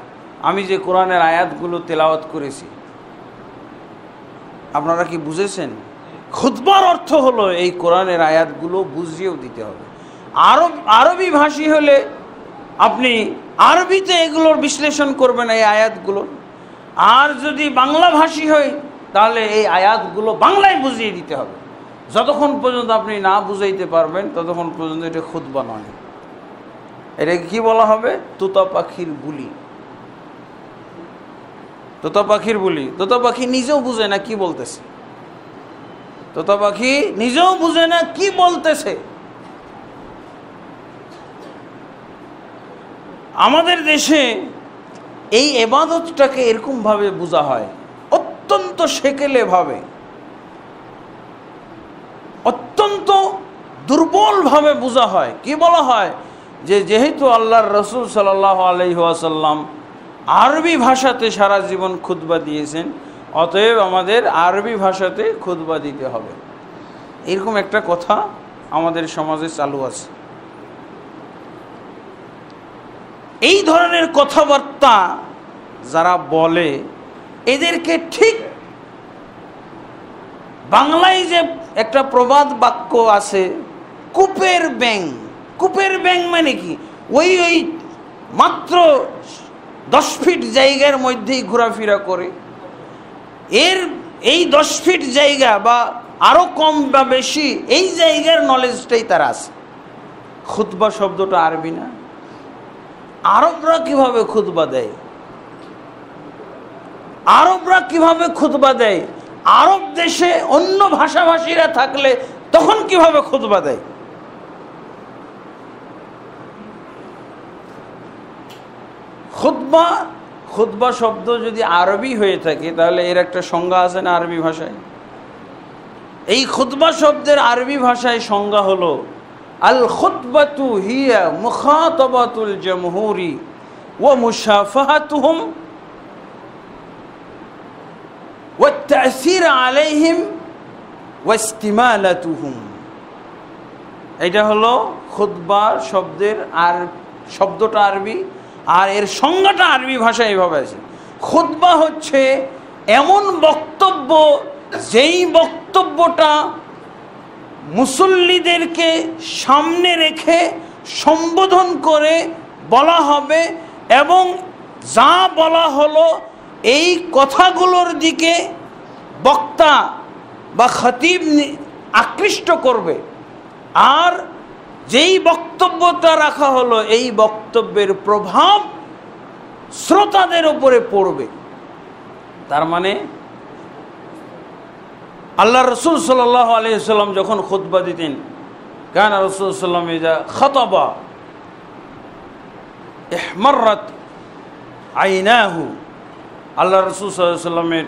S2: আমি যে কোরআনের আয়াতগুলো তেলাওয়াত করেছি, আপনারা কি বুঝেছেন? খুতবার অর্থ হলো এই কোরআনের আয়াতগুলো বুঝিয়েও দিতে হবে। আরবি ভাষী হলে আপনি আরবিতে এগুলোর বিশ্লেষণ করবেন এই আয়াতগুলো, আর যদি বাংলা ভাষী হয় তাহলে এই আয়াতগুলো বাংলায় বুঝিয়ে দিতে হবে। যতক্ষণ পর্যন্ত আপনি না বুঝাইতে পারবেন ততক্ষণ পর্যন্ত এটা খুতবা নয়। এটাকে কি বলা হবে? তোতা পাখির বুলি। তোতা পাখির বুলি। তোতা পাখি নিজেও বুঝে না কি বলতেছে, তোতা পাখি নিজেও বুঝে না কি বলতেছে। আমাদের দেশে এই ইবাদতটাকে এরকম ভাবে বোঝা হয়, অত্যন্ত সেকেলে ভাবে, অত্যন্ত দুর্বল ভাবে বোঝা হয়। কি বলা হয়? যে যেহেতু আল্লাহর রাসূল সাল্লাল্লাহু আলাইহি ওয়াসাল্লাম আরবি ভাষাতে সারা জীবন খুতবা দিয়েছেন, অতএব আমাদের আরবি ভাষাতে খুতবা দিতে হবে। এরকম একটা কথা আমাদের সমাজে চালু আছে। এই ধরনের কথাবার্তা যারা বলে এদেরকে ঠিক বাংলায় যে একটা প্রবাদ বাক্য আছে, কূপের ব্যাঙ। কূপের ব্যাঙ মানে কি? ওই মাত্র 10 ফিট জায়গার মধ্যেই ঘোরাফেরা করে। এই 10 ফিট জায়গা বা আরো কম বা বেশি এই জায়গার নলেজটাই তার আছে। খুতবা শব্দটা আরবি না? আরবরা কিভাবে খুতবা দেয়? আরবরা কিভাবে খুতবা দেয়? আরব দেশে অন্য ভাষাভাষীরা থাকলে তখন কিভাবে খুতবা দেয়? খুতবা শব্দ যদি আরবি হয়ে থাকে তাহলে এর একটা সংজ্ঞা আছে না আরবি ভাষায়? এই খুতবা শব্দের আরবি ভাষায় সংজ্ঞা হলো আল খুতবাতু হিয়া মুখাতাবাতুল জামহুরি ওয়া মুশাফাহাতুহুম ওয়া তা'সীর আলাইহিম ওয়া ইস্তিমালাতুহুম। এটা হলো খুতবা শব্দের শব্দটা আরবি, আর এর সংজ্ঞাটা আরবি ভাষায় এইভাবে আছে। খুতবা হচ্ছে এমন বক্তব্য যেই বক্তব্যটা মুসল্লিদেরকে সামনে রেখে সম্বোধন করে বলা হবে এবং যা বলা হলো এই কথাগুলোর দিকে বক্তা বা খতিব আকৃষ্ট করবে, আর যেই বক্তব্যটা রাখা হলো এই বক্তব্যের প্রভাব শ্রোতাদের উপরে পড়বে। তার মানে আল্লাহ রাসূল সাল্লাল্লাহু আলাইহি ওয়াসাল্লাম যখন খুতবা দিতেন, কানা রাসূল সাল্লাল্লাহু আলাইহি ওয়াসাল্লাম ইযা খাতাবা ইহমাররাত আইনাহু, আল্লাহ রাসূল সাল্লাল্লাহু আলাইহি ওয়াসাল্লামের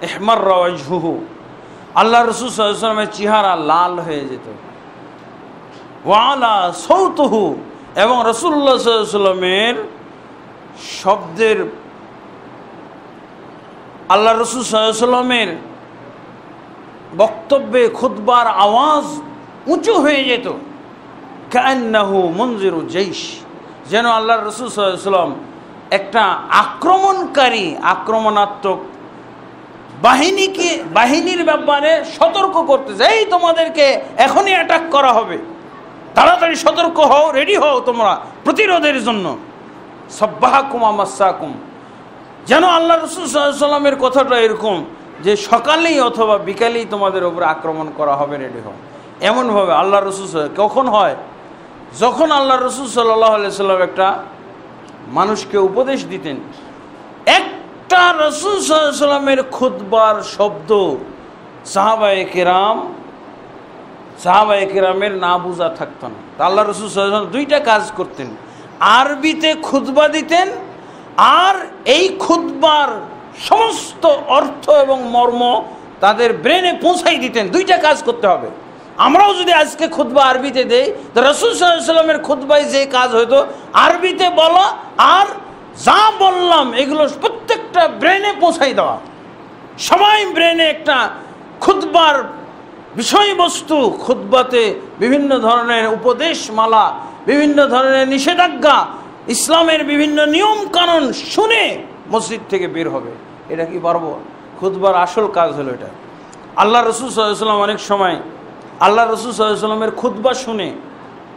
S2: ইহমাররা ওয়াজহুহু, আল্লাহ রসুল সাল্লাল্লাহু আলাইহি ওয়াসাল্লামের চেহারা লাল হয়ে যেত। ওয়ালা সৌতুহু, এবং রাসূলুল্লাহ সাল্লাল্লাহু আলাইহি ওয়াসাল্লামের শব্দের, আল্লাহ রসুল সাল্লাল্লাহু আলাইহি ওয়াসাল্লামের বক্তব্যে খুতবার আওয়াজ উঁচু হয়ে যেত। কান্নাহু মুনজিরু জাইশ, যেন আল্লাহ রসুল সাল্লাল্লাহু আলাইহি ওয়াসাল্লাম একটা আক্রমণকারী, আক্রমণাত্মক বাহিনীর ব্যাপারে সতর্ক করতে চাই, এই তোমাদেরকে এখনই অ্যাটাক করা হবে, তাড়াতাড়ি সতর্ক হও, রেডি হও তোমরা প্রতিরোধের জন্য। সাব্বাহাকুম আমাসাকুম, যেন আল্লাহ রাসূল সাল্লাল্লাহু আলাইহি ওয়াসাল্লামের কথাটা এরকম যে সকালেই অথবা বিকালেই তোমাদের উপরে আক্রমণ করা হবে, রেডি হও। এমনভাবে আল্লাহ রাসূল কখন হয়, যখন আল্লাহ রাসূল সাল্লাল্লাহু আলাইহি ওয়াসাল্লাম একটা মানুষকে উপদেশ দিতেন, একটা রাসূল সাল্লাল্লাহু আলাইহি ওয়াসাল্লামের খুতবার শব্দ সাহাবায়ে কেরামের না বুঝা থাকতো না। তা আল্লাহ রাসূল সাল্লাল্লাহু আলাইহি ওয়াসাল্লাম দুইটা কাজ করতেন, আরবিতে খুতবা দিতেন আর এই খুতবার সমস্ত অর্থ এবং মর্ম তাদের ব্রেনে পৌঁছাই দিতেন। দুইটা কাজ করতে হবে। আমরাও যদি আজকে খুতবা আরবিতে দেই, তো রাসূল সাল্লাল্লাহু আলাইহি ওয়াসাল্লামের খুতবায় যে কাজ হতো আরবিতে বলা, আর যা বললাম এগুলো প্রত্যেকটা ব্রেনে পৌঁছাই দেওয়া। সবাই ব্রেনে একটা খুতবার বিষয়বস্তু, খুতবাতে বিভিন্ন ধরনের উপদেশমালা, বিভিন্ন ধরনের নিষেধাজ্ঞা, ইসলামের বিভিন্ন নিয়ম কানুন শুনে মসজিদ থেকে বের হবে। এটা কি পারবো? খুতবার আসল কাজ হলো এটা। আল্লাহ রাসূল সাল্লাল্লাহু আলাইহি ওয়াসাল্লাম অনেক সময় আল্লাহ রাসূল সাল্লাল্লাহু আলাইহি ওয়াসাল্লামের খুতবা শুনে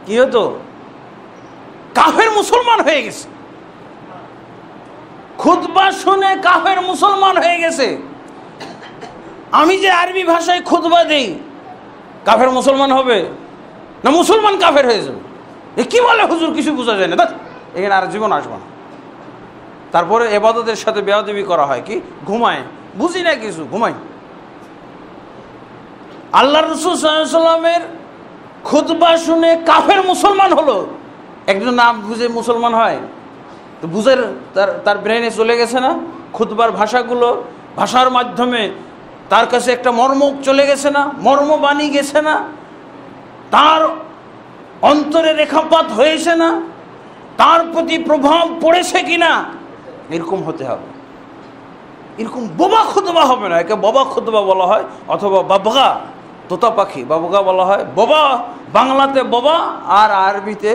S2: কি হতো, কাফের মুসলমান হয়ে গেছে। খুতবা শুনে কাফের মুসলমান হয়ে গেছে। আমি যে আরবি ভাষায় খুতবা দেই, কাফের মুসলমান হবে না মুসলমান কাফের হয়ে যাবে? এ কি বলে হুজুর, কিছু বোঝা যায় না, দেখ এখানে আর জীবন আসবে না। তারপরে ইবাদতের সাথে বেয়াদবি করা হয়, কি ঘুমায়, বুঝি না কিছু, ঘুমাই। আল্লাহ রাসূল সাল্লাল্লাহু আলাইহি ওয়াসাল্লামের খুতবা শুনে কাফের মুসলমান হলো। একজন না বুঝে মুসলমান হয় তো বুঝের তার ব্রেনে চলে গেছে না, খুতবার ভাষাগুলো, ভাষার মাধ্যমে তার কাছে একটা মর্ম চলে গেছে না, মর্ম বাণী গেছে না, তার অন্তরে রেখাপাত হয়েছে না, তার প্রতি প্রভাব পড়েছে কিনা, এরকম হতে হবে। এরকম বোবা খুতবা হবে না, একে বোবা খুতবা বলা হয়, অথবা বাবগা, তোতা পাখি, বাবগা বলা হয়। বোবা বাংলাতে বোবা আর আরবিতে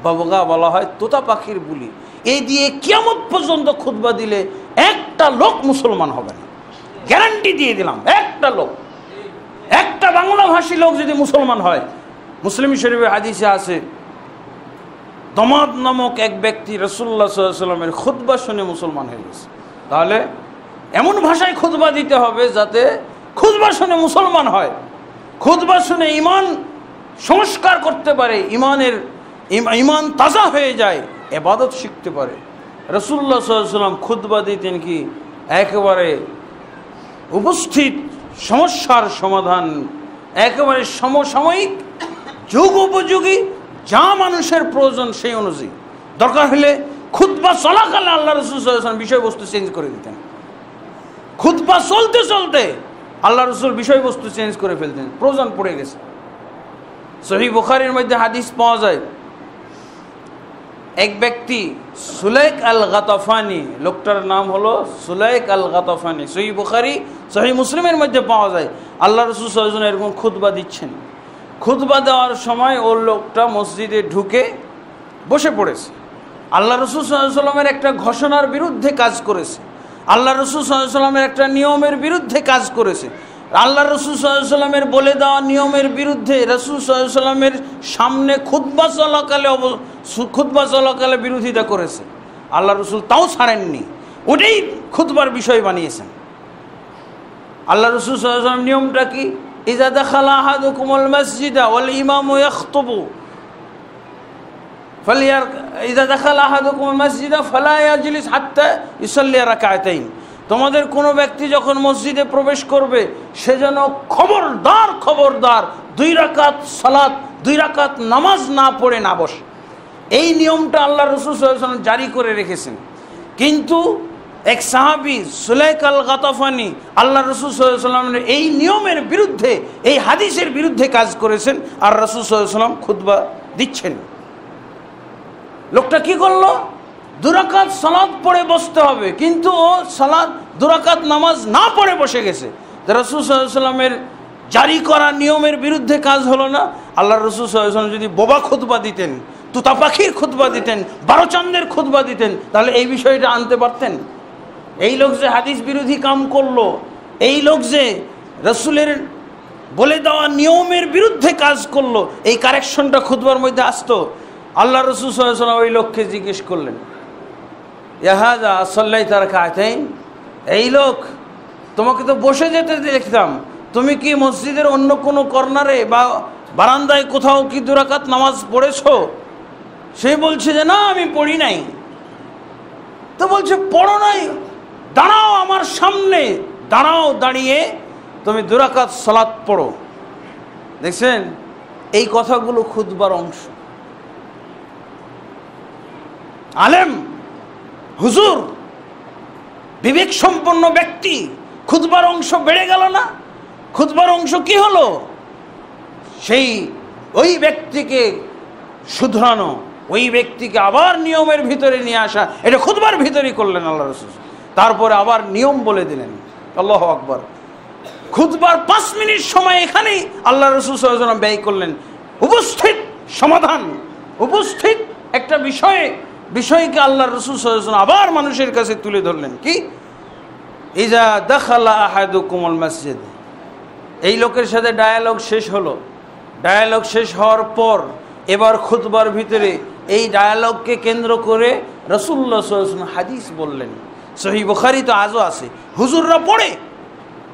S2: বাবগা বলা হয়, তোতা পাখির বুলি। এই দিয়ে কিয়ামত পর্যন্ত খুতবা দিলে একটা লোক মুসলমান হবে না, গ্যারান্টি দিয়ে দিলাম। একটা লোক, একটা বাংলাভাষী লোক যদি মুসলমান হয়, মুসলিম শরীফের হাদিসে আছে, দমাদ নামক এক ব্যক্তি রাসূলুল্লাহ সাল্লাল্লাহু আলাইহি ওয়াসাল্লামের খুতবা শুনে মুসলমান হয়ে গেছে। তাহলে এমন ভাষায় খুতবা দিতে হবে যাতে খুতবা শুনে মুসলমান হয়, খুতবা শুনে ইমান সংস্কার করতে পারে, ইমান তাজা হয়ে যায়, ইবাদত শিখতে পারে। রাসূলুল্লাহ সাল্লাল্লাহু আলাইহি ওয়াসাল্লাম খুতবা দিতেন কি একেবারে উপস্থিত সমস্যার সমাধান, একেবারে সমসাময়িক, যুগ উপযোগী, যা মানুষের প্রয়োজন সেই অনুযায়ী। দরকার হলে খুতবা চলাকালে আল্লাহ রাসূল সাল্লাল্লাহু আলাইহি ওয়াসাল্লাম বিষয়বস্তু চেঞ্জ করে দিতেন। খুতবা চলতে চলতে আল্লাহ রাসূল বিষয়বস্তু চেঞ্জ করে ফেলতেন, প্রয়োজন পড়ে গেছে। সহিহ বুখারীর মধ্যে হাদিস পাওয়া যায়, এক ব্যক্তি সুলাইক আল গাতাফানি, লোকটার নাম হলো সুলাইক আল গাতাফানি, সহিহ বুখারী সহিহ মুসলিমের মধ্যে পাওয়া যায়। আল্লাহ রাসূল সাল্লাল্লাহু আলাইহি ওয়াসাল্লাম এরকম খুতবা দিচ্ছেন, খুতবা দেওয়ার সময় ওর লোকটা মসজিদে ঢুকে বসে পড়েছে। আল্লাহ রাসূল সাল্লাল্লাহু আলাইহি ওয়াসাল্লামের একটা ঘোষণার বিরুদ্ধে কাজ করেছে, আল্লাহ রাসূল সাল্লাল্লাহু আলাইহি ওয়াসাল্লামের একটা নিয়মের বিরুদ্ধে কাজ করেছে, আল্লাহ রাসূল সাল্লাল্লাহু আলাইহি ওয়াসাল্লামের বলে দেওয়া নিয়মের বিরুদ্ধে রাসূল সাল্লাল্লাহু আলাইহি ওয়াসাল্লামের সামনে খুতবা চলাকালে বিরোধিতা করেছে। আল্লাহ রাসূল তাও ছাড়েননি, ওটাই খুতবার বিষয় বানিয়েছেন। আল্লাহ রাসূল সাল্লাল্লাহু আলাইহি ওয়াসাল্লাম নিয়মটা কি, ইযা দাখালা আহাদুকুমুল মাসজিদা ওয়াল ইমামু ইয়াখতুবু ইযা দাখালা আহাদুকুমুল মাসজিদা ফালা ইয়াজলিস হাত্তা ইউসাল্লি রাকাতাইন। তোমাদের কোনো ব্যক্তি যখন মসজিদে প্রবেশ করবে সে যেন খবরদার 2 রাকাত সালাত, 2 রাকাত নামাজ না পড়ে না বসে। এই নিয়মটা আল্লাহ রাসূল সাল্লাল্লাহু আলাইহি ওয়াসাল্লাম জারি করে রেখেছেন। কিন্তু এক সাহাবী সুলাইক আল গাতাফানি আল্লাহ রাসূল সাল্লাল্লাহু আলাইহি ওয়াসাল্লামের এই নিয়মের বিরুদ্ধে, এই হাদিসের বিরুদ্ধে কাজ করেছেন, আর রাসূল সাল্লাল্লাহু আলাইহি ওয়াসাল্লাম খুতবা দিচ্ছেন। লোকটা কি করলো? 2 রাকাত সালাত পড়ে বসতে হবে, কিন্তু ও সালাত 2 রাকাত নামাজ না পড়ে বসে গেছে। রাসূল সাল্লাল্লাহু আলাইহি ওয়াসাল্লামের জারি করা নিয়মের বিরুদ্ধে কাজ হলো না। আল্লাহ রাসূল সাল্লাল্লাহু আলাইহি ওয়াসাল্লাম যদি বোবা খুতবা দিতেন, তুতা পাখির খুতবা দিতেন, 12 চাঁদের খুতবা দিতেন, তাহলে এই বিষয়টা আনতে পারতেন? এই লোক যে হাদিস বিরোধী কাম করলো, এই লোক যে রাসূলের বলে দেওয়া নিয়মের বিরুদ্ধে কাজ করলো, এই কারেকশনটা খুতবার মধ্যে আসতো। আল্লাহ রাসূল সাল্লাল্লাহু আলাইহি ওয়াসাল্লাম ওই লোককে জিজ্ঞেস করলেন, ইয়া হাযা সাল্লাইতা রাকাতাইন, এই লোক, তোমাকে তো বসে যেতে দেখতাম, তুমি কি মসজিদের অন্য কোনো কর্নারে বা বারান্দায় কোথাও কি 2 রাকাত নামাজ পড়েছো? সে বলছে যে না, আমি পড়ি নাই। তো বলছে, পড়ো নাই? দাঁড়াও আমার সামনে, দাঁড়াও, দাঁড়িয়ে তুমি 2 রাকাত সালাত পড়ো। দেখছেন, এই কথাগুলো খুতবার অংশ। আলেম, হুজুর, বিবেক সম্পন্ন ব্যক্তি, খুতবার অংশ বেড়ে গেল না? খুতবার অংশ কি হলো? সেই ওই ব্যক্তিকে শুধরানো, ওই ব্যক্তিকে আবার নিয়মের ভিতরে নিয়ে আসা, এটা খুতবার ভিতরেই করলেন আল্লাহ রাসূল। তারপরে আবার নিয়ম বলে দিলেন। আল্লাহু আকবার। খুতবার 5 মিনিট সময় এখানেই আল্লাহ রাসূল সাল্লাল্লাহু আলাইহি ওয়াসাল্লাম ব্যয় করলেন। উপস্থিত সমাধান, উপস্থিত একটা বিষয়কে আল্লাহ রাসূল সাল্লাল্লাহু আলাইহি ওয়াসাল্লাম আবার মানুষের কাছে তুলে ধরলেন। কি? ইজা দাখালা আহাদুকুমুল মসজিদ। এই লোকের সাথে ডায়ালগ শেষ হলো। ডায়ালগ শেষ হওয়ার পর এবার খুতবার ভিতরে এই ডায়ালগকে কেন্দ্র করে রাসূলুল্লাহ সাল্লাল্লাহু আলাইহি ওয়াসাল্লাম হাদিস বললেন। সহিহ বুখারী তো আজও আছে। হুজুররা পড়ে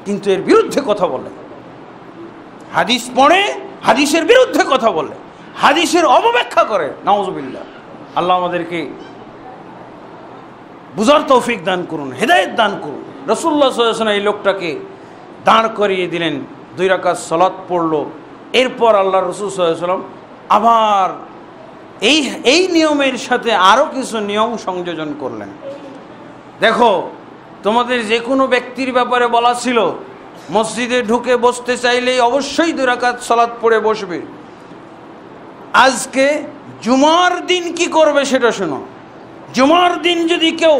S2: কিন্তু এর বিরুদ্ধে কথা বলে, হাদিস পড়ে হাদিসের বিরুদ্ধে কথা বলে, হাদিসের অপব্যাখ্যা করে। নাউজুবিল্লাহ। আল্লাহ আমাদেরকে বুঝার তৌফিক দান করুন, হেদায়েত দান করুন। রাসূলুল্লাহ সাল্লাল্লাহু আলাইহি ওয়াসাল্লাম এই লোকটাকে দাঁড় করিয়ে দিলেন, 2 রাকাত সালাত পড়লো। এরপর আল্লাহ রাসূল সাল্লাল্লাহু আলাইহি ওয়াসাল্লাম আবার এই নিয়মের সাথে আরও কিছু নিয়ম সংযোজন করলেন। দেখো, তোমাদের যে কোনো ব্যক্তির ব্যাপারে বলা ছিল মসজিদে ঢুকে বসতে চাইলেই অবশ্যই 2 রাকাত সালাত পড়ে বসবে। আজকে জুমার দিন কি করবে সেটা শোনো। জুমার দিন যদি কেউ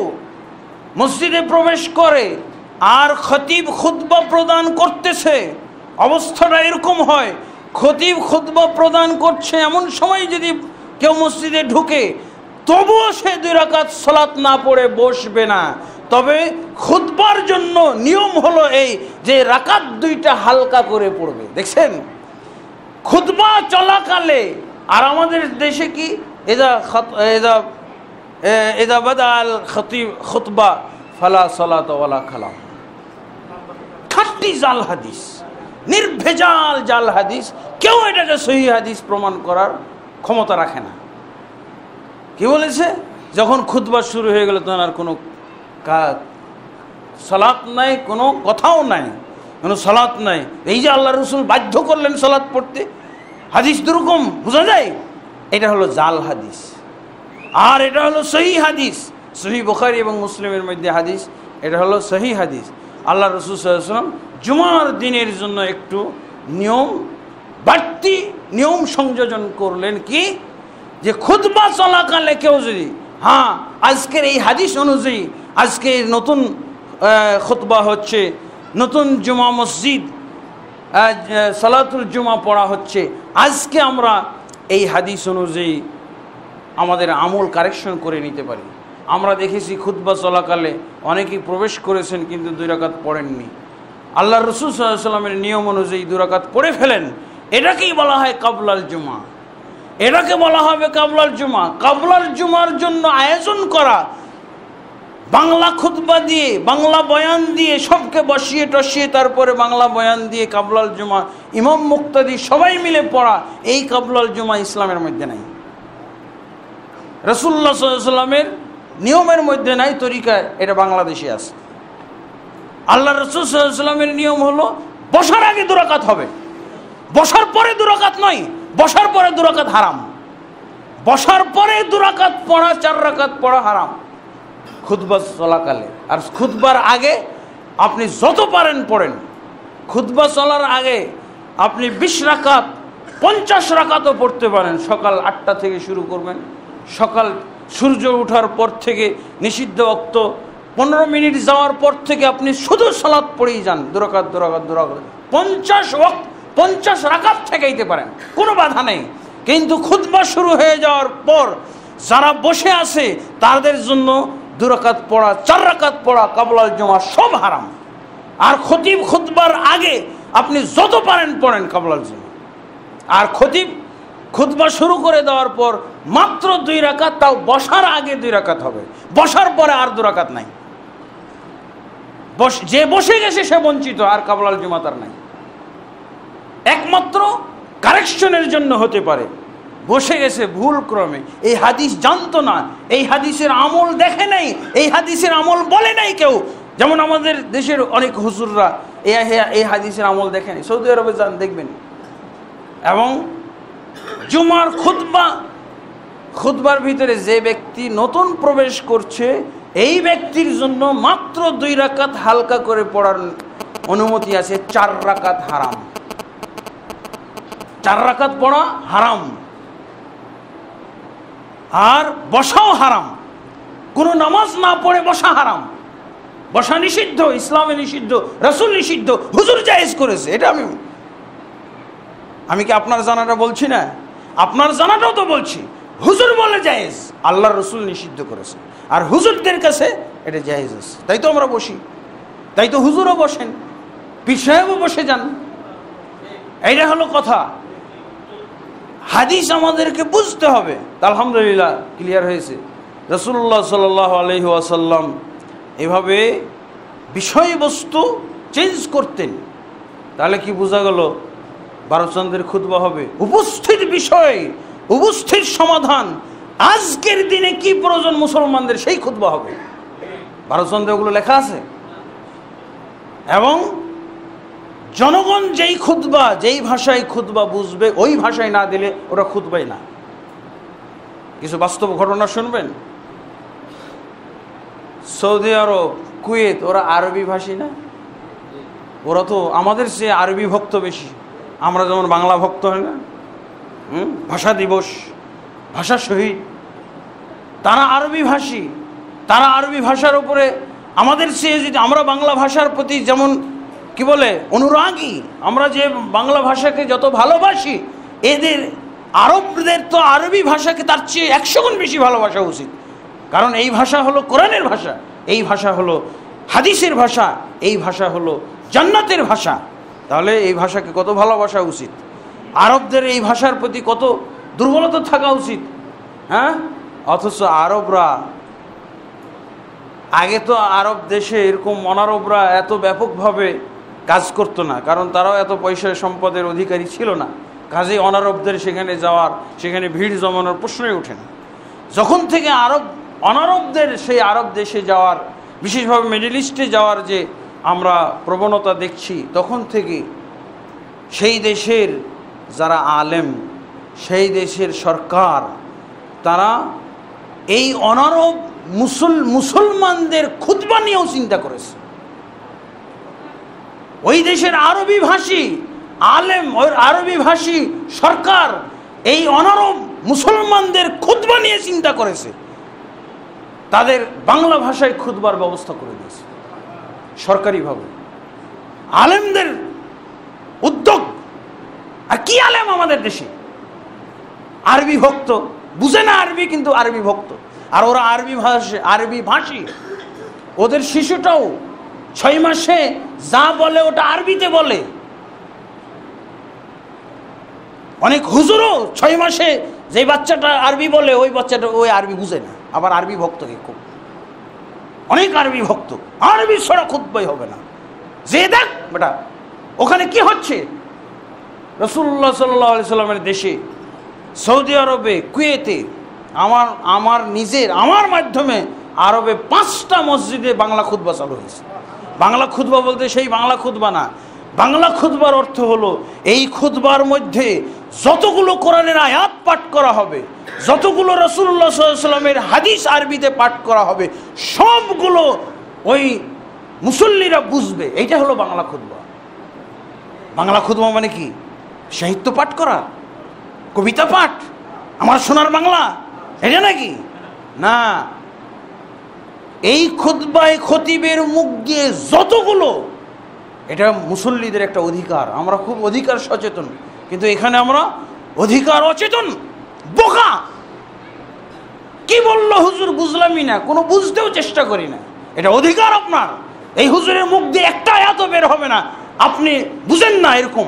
S2: মসজিদে প্রবেশ করে আর খতিব খুতবা প্রদান করতেছে, অবস্থাটা এরকম হয়, খতিব খুতবা প্রদান করছে এমন সময় যদি কেউ মসজিদে ঢুকে, তবুও সে 2 রাকাত সালাত না পড়ে বসবে না। তবে খুতবার জন্য নিয়ম হলো এই যে রাকাত 2টা হালকা করে পড়বে। দেখছেন, খুতবা চলাকালে, আর আমাদের দেশে কি এদা বাদাল খতিব খুতবা ফালা সালাত ওয়ালা কালাম, খাঁটি জাল হাদিস, নির্ভেজাল জাল হাদিস। কেউ এটাকে সহিহ হাদিস প্রমাণ করার ক্ষমতা রাখে না। কি বলেছে? যখন খুতবা শুরু হয়ে গেল তখন আর কোনো সালাত নাই, কোনো কথাও নাই, কোনো সালাত নাই। এই যে আল্লাহ রাসূল বাধ্য করলেন সালাত পড়তে, হাদিস দুরকম বোঝা যায়। এটা হলো জাল হাদিস, আর এটা হলো সহিহ হাদিস। সহিহ বুখারী এবং মুসলিমের মধ্যে হাদিস, এটা হলো সহিহ হাদিস। আল্লাহ রাসূল সাল্লাল্লাহু আলাইহি ওয়াসাল্লাম জুমার দিনের জন্য একটু বাড়তি নিয়ম সংযোজন করলেন। কি? যে খুতবা চলাকালে কেউ যদি, আজকের এই হাদিস অনুযায়ী আজকে নতুন খুতবা হচ্ছে, নতুন জুমা মসজিদ সালাতুল জুমা পড়া হচ্ছে, আজকে আমরা এই হাদিস অনুযায়ী আমাদের আমল কারেকশন করে নিতে পারি। আমরা দেখেছি খুতবা চলাকালে অনেকেই প্রবেশ করেছেন কিন্তু 2 রাকাত পড়েননি। আল্লাহ রাসূল সাল্লাল্লাহু আলাইহি ওয়াসাল্লামের নিয়ম অনুযায়ী 2 রাকাত পড়ে ফেলেন। এটাকেই বলা হয় কাবলাল জুমা, এটাকে বলা হবে কাবলাল জুমা। কাবলাল জুমার জন্য আয়োজন করা, বাংলা খুতবা দিয়ে, বাংলা বয়ান দিয়ে, সবকে বসিয়ে টসিয়ে তারপরে বাংলা বয়ান দিয়ে কাবলাল জুমা, ইমাম মুক্তাদি সবাই মিলে পড়া, এই কাবলাল জুমা ইসলামের মধ্যে নাই, রাসূলুল্লাহ সাল্লাল্লাহু আলাইহি ওয়াসাল্লামের নিয়মের মধ্যে নাই, তরিকায় এটা বাংলাদেশে আছে। আল্লাহ রাসূল সাল্লাল্লাহু আলাইহি ওয়াসাল্লামের নিয়ম হলো বসার আগে 2 রাকাত হবে, বসার পরে 2 রাকাত নয়। বসার পরে 2 রাকাত হারাম, বসার পরে 2 রাকাত পড়া, 4 রাকাত পড়া হারাম। খুতবা চলাকালে। আর খুতবার আগে আপনি যত পারেন পড়েন। খুতবা চলার আগে আপনি 20 রাকাত 50 রাকাতও পড়তে পারেন। সকাল 8টা থেকে শুরু করবেন, সকাল সূর্য ওঠার পর থেকে নিষিদ্ধ ওয়াক্ত 15 মিনিট যাওয়ার পর থেকে আপনি শুধু সালাত পড়েই যান, 2 রাকাত 2 রাকাত 2 রাকাত 50 রাকাত ঠেকাইতে পারেন, কোনো বাধা নেই। কিন্তু খুতবা শুরু হয়ে যাওয়ার পর যারা বসে আছে তাদের জন্য 2 রাকাত পড়া, 4 রাকাত পড়া কাবলাল জুমা সব হারাম। আর খতিব খুতবার আগে আপনি যত পারেন পড়েন কাবলাল জুমা। আর খতিব খুতবা শুরু করে দেওয়ার পর মাত্র 2 রাকাত, তাও বসার আগে 2 রাকাত হবে, বসার পরে আর 2 রাকাত নাই। যে বসে গেছে সে বঞ্চিত, আর কাবলাল জুমা তার নাই। একমাত্র কারেকশনের জন্য হতে পারে, বসে গেছে ভুল ক্রমে, এই হাদিস জানতো না, এই হাদিসের আমল দেখে নাই, এই হাদিসের আমল বলে নাই কেউ। যেমন আমাদের দেশের অনেক হুজুররা এই হাদিসের আমল দেখে নাই, সৌদি আরবে যান দেখবেন। এবং জুমার খুতবার ভিতরে যে ব্যক্তি নতুন প্রবেশ করছে এই ব্যক্তির জন্য মাত্র 2 রাকাত হালকা করে পড়ার অনুমতি আছে, 4 রাকাত হারাম। 4 রাকাত পড়া হারাম। আর বসাও হারাম, কোনো নামাজ না পড়ে বসা হারাম। বসা নিষিদ্ধ, ইসলামে নিষিদ্ধ, রাসূল নিষিদ্ধ, হুজুর জায়েজ করেছে। এটা আমি কি আপনার জানাটা বলছি না? আপনার জানাটাও তো বলছি। হুজুর বলে জায়েজ, আল্লাহর রাসূল নিষিদ্ধ করেছে, আর হুজুরদের কাছে এটা জায়েজ আছে। তাই তো আমরা বসি, তাই তো হুজুরও বসেন, পীর সাহেবও বসে যান। এইটা হলো কথা। হাদিস আমাদেরকে বুঝতে হবে। আলহামদুলিল্লাহ ক্লিয়ার হয়েছে। রাসূলুল্লাহ সাল্লাল্লাহু আলাইহি ওয়াসাল্লাম এভাবে বিষয়বস্তু চেঞ্জ করতেন। তাহলে কি বোঝা গেল? 12 চন্দ্রের খুতবা হবে, উপস্থিত বিষয়, উপস্থিত সমাধান, আজকের দিনে কি প্রয়োজন মুসলমানদের সেই খুতবা হবে। 12 চন্দ্রে ওগুলো লেখা আছে। এবং জনগণ যেই খুতবা, যেই ভাষায় খুতবা বুঝবে ওই ভাষায় না দিলে ওরা খুতবাই না। কিছু বাস্তব ঘটনা শুনবেন। সৌদি আরব, কুয়েত, ওরা আরবি ভাষী না? ওরা তো আমাদের চেয়ে আরবি ভক্ত বেশি। আমরা যেমন বাংলা ভক্ত হয় না, ভাষা দিবস, ভাষা শহীদ, তারা আরবি ভাষী। তারা আরবি ভাষার উপরে আমাদের চেয়ে, যদি আমরা বাংলা ভাষার প্রতি যেমন কি বলে অনুরাগী, আমরা যে বাংলা ভাষাকে যত ভালোবাসি, এদের আরবদের তো আরবি ভাষাকে তার চেয়ে 100 গুণ বেশি ভালোবাসা উচিত। কারণ এই ভাষা হলো কোরআনের ভাষা, এই ভাষা হলো হাদিসের ভাষা, এই ভাষা হলো জান্নাতের ভাষা। তাহলে এই ভাষাকে কত ভালোবাসা উচিত। আরবদের এই ভাষার প্রতি কত দুর্বলতা থাকা উচিত, হ্যাঁ? অথচ আরবরা, আগে তো আরব দেশে এরকম অনারবরা এত ব্যাপকভাবে কাজ করতো না, কারণ তারাও এত পয়সা সম্পদের অধিকারী ছিল না। কাজেই অনারবদের সেখানে যাওয়ার, সেখানে ভিড় জমানোর প্রশ্নই ওঠে না। যখন থেকে অনারবদের সেই আরব দেশে যাওয়ার, বিশেষভাবে মিডল ইস্টে যাওয়ার যে আমরা প্রবণতা দেখছি, তখন থেকে সেই দেশের যারা আলেম, সেই দেশের সরকার, তারা এই অনারব মুসলমানদের খুতবা নিয়েও চিন্তা করেছে। ওই দেশের আরবি ভাষী আলেম, ওই আরবি ভাষী সরকার এই অনারব মুসলমানদের খুতবা নিয়ে চিন্তা করেছে। তাদের বাংলা ভাষায় খুতবার ব্যবস্থা করে দিয়েছে সরকারিভাবে। আলেমদের উদ্যোগ। আর কি আলেম আমাদের দেশে? আরবি ভক্ত, বুঝে না আরবি, কিন্তু আরবি ভক্ত। আর ওরা আরবি ভাষী। ওদের শিশুটাও 6 মাসে যা বলে ওটা আরবিতে বলে। অনেক হুজুরও 6 মাসে যে বাচ্চাটা আরবি বলে, ওই বাচ্চাটা ওই আরবি বুঝে না। আবার আরবি ভক্তকে খুব, অনেক আরবি ভক্ত, আরবি ছাড়া খুতবাই হবে না। যে দেখ বেটা ওখানে কি হচ্ছে। রাসূলুল্লাহ সাল্লাল্লাহু আলাইহি সাল্লামের দেশে, সৌদি আরবে, কুয়েতে, আমার মাধ্যমে আরবে 5টা মসজিদে বাংলা খুতবা চালু হয়েছে। বাংলা খুতবা বলতে সেই বাংলা খুতবা না, বাংলা খুতবার অর্থ হলো এই খুতবার মধ্যে যতগুলো কোরআনের আয়াত পাঠ করা হবে, যতগুলো রাসূলুল্লাহ সাল্লাল্লাহু আলাইহি ওয়াসাল্লামের হাদিস আরবিতে পাঠ করা হবে, সবগুলো ওই মুসল্লিরা বুঝবে। এইটা হলো বাংলা খুতবা। বাংলা খুতবা মানে কি? সাহিত্য পাঠ করা, কবিতা পাঠ, আমার সোনার বাংলা, এটা নাকি? না, এই খুতবায় খতিবের মুখ দিয়ে যতগুলো, এটা মুসল্লিদের একটা অধিকার। আমরা খুব অধিকার সচেতন, কিন্তু এখানে আমরা অধিকার অচেতন, বোকা। কি বললো হুজুর বুঝলামই না, কোনো বুঝতেও চেষ্টা করি না। এটা অধিকার আপনার। এই হুজুরের মুখ দিয়ে একটা আয়াতও বের হবে না, আপনি বুঝেন না, এরকম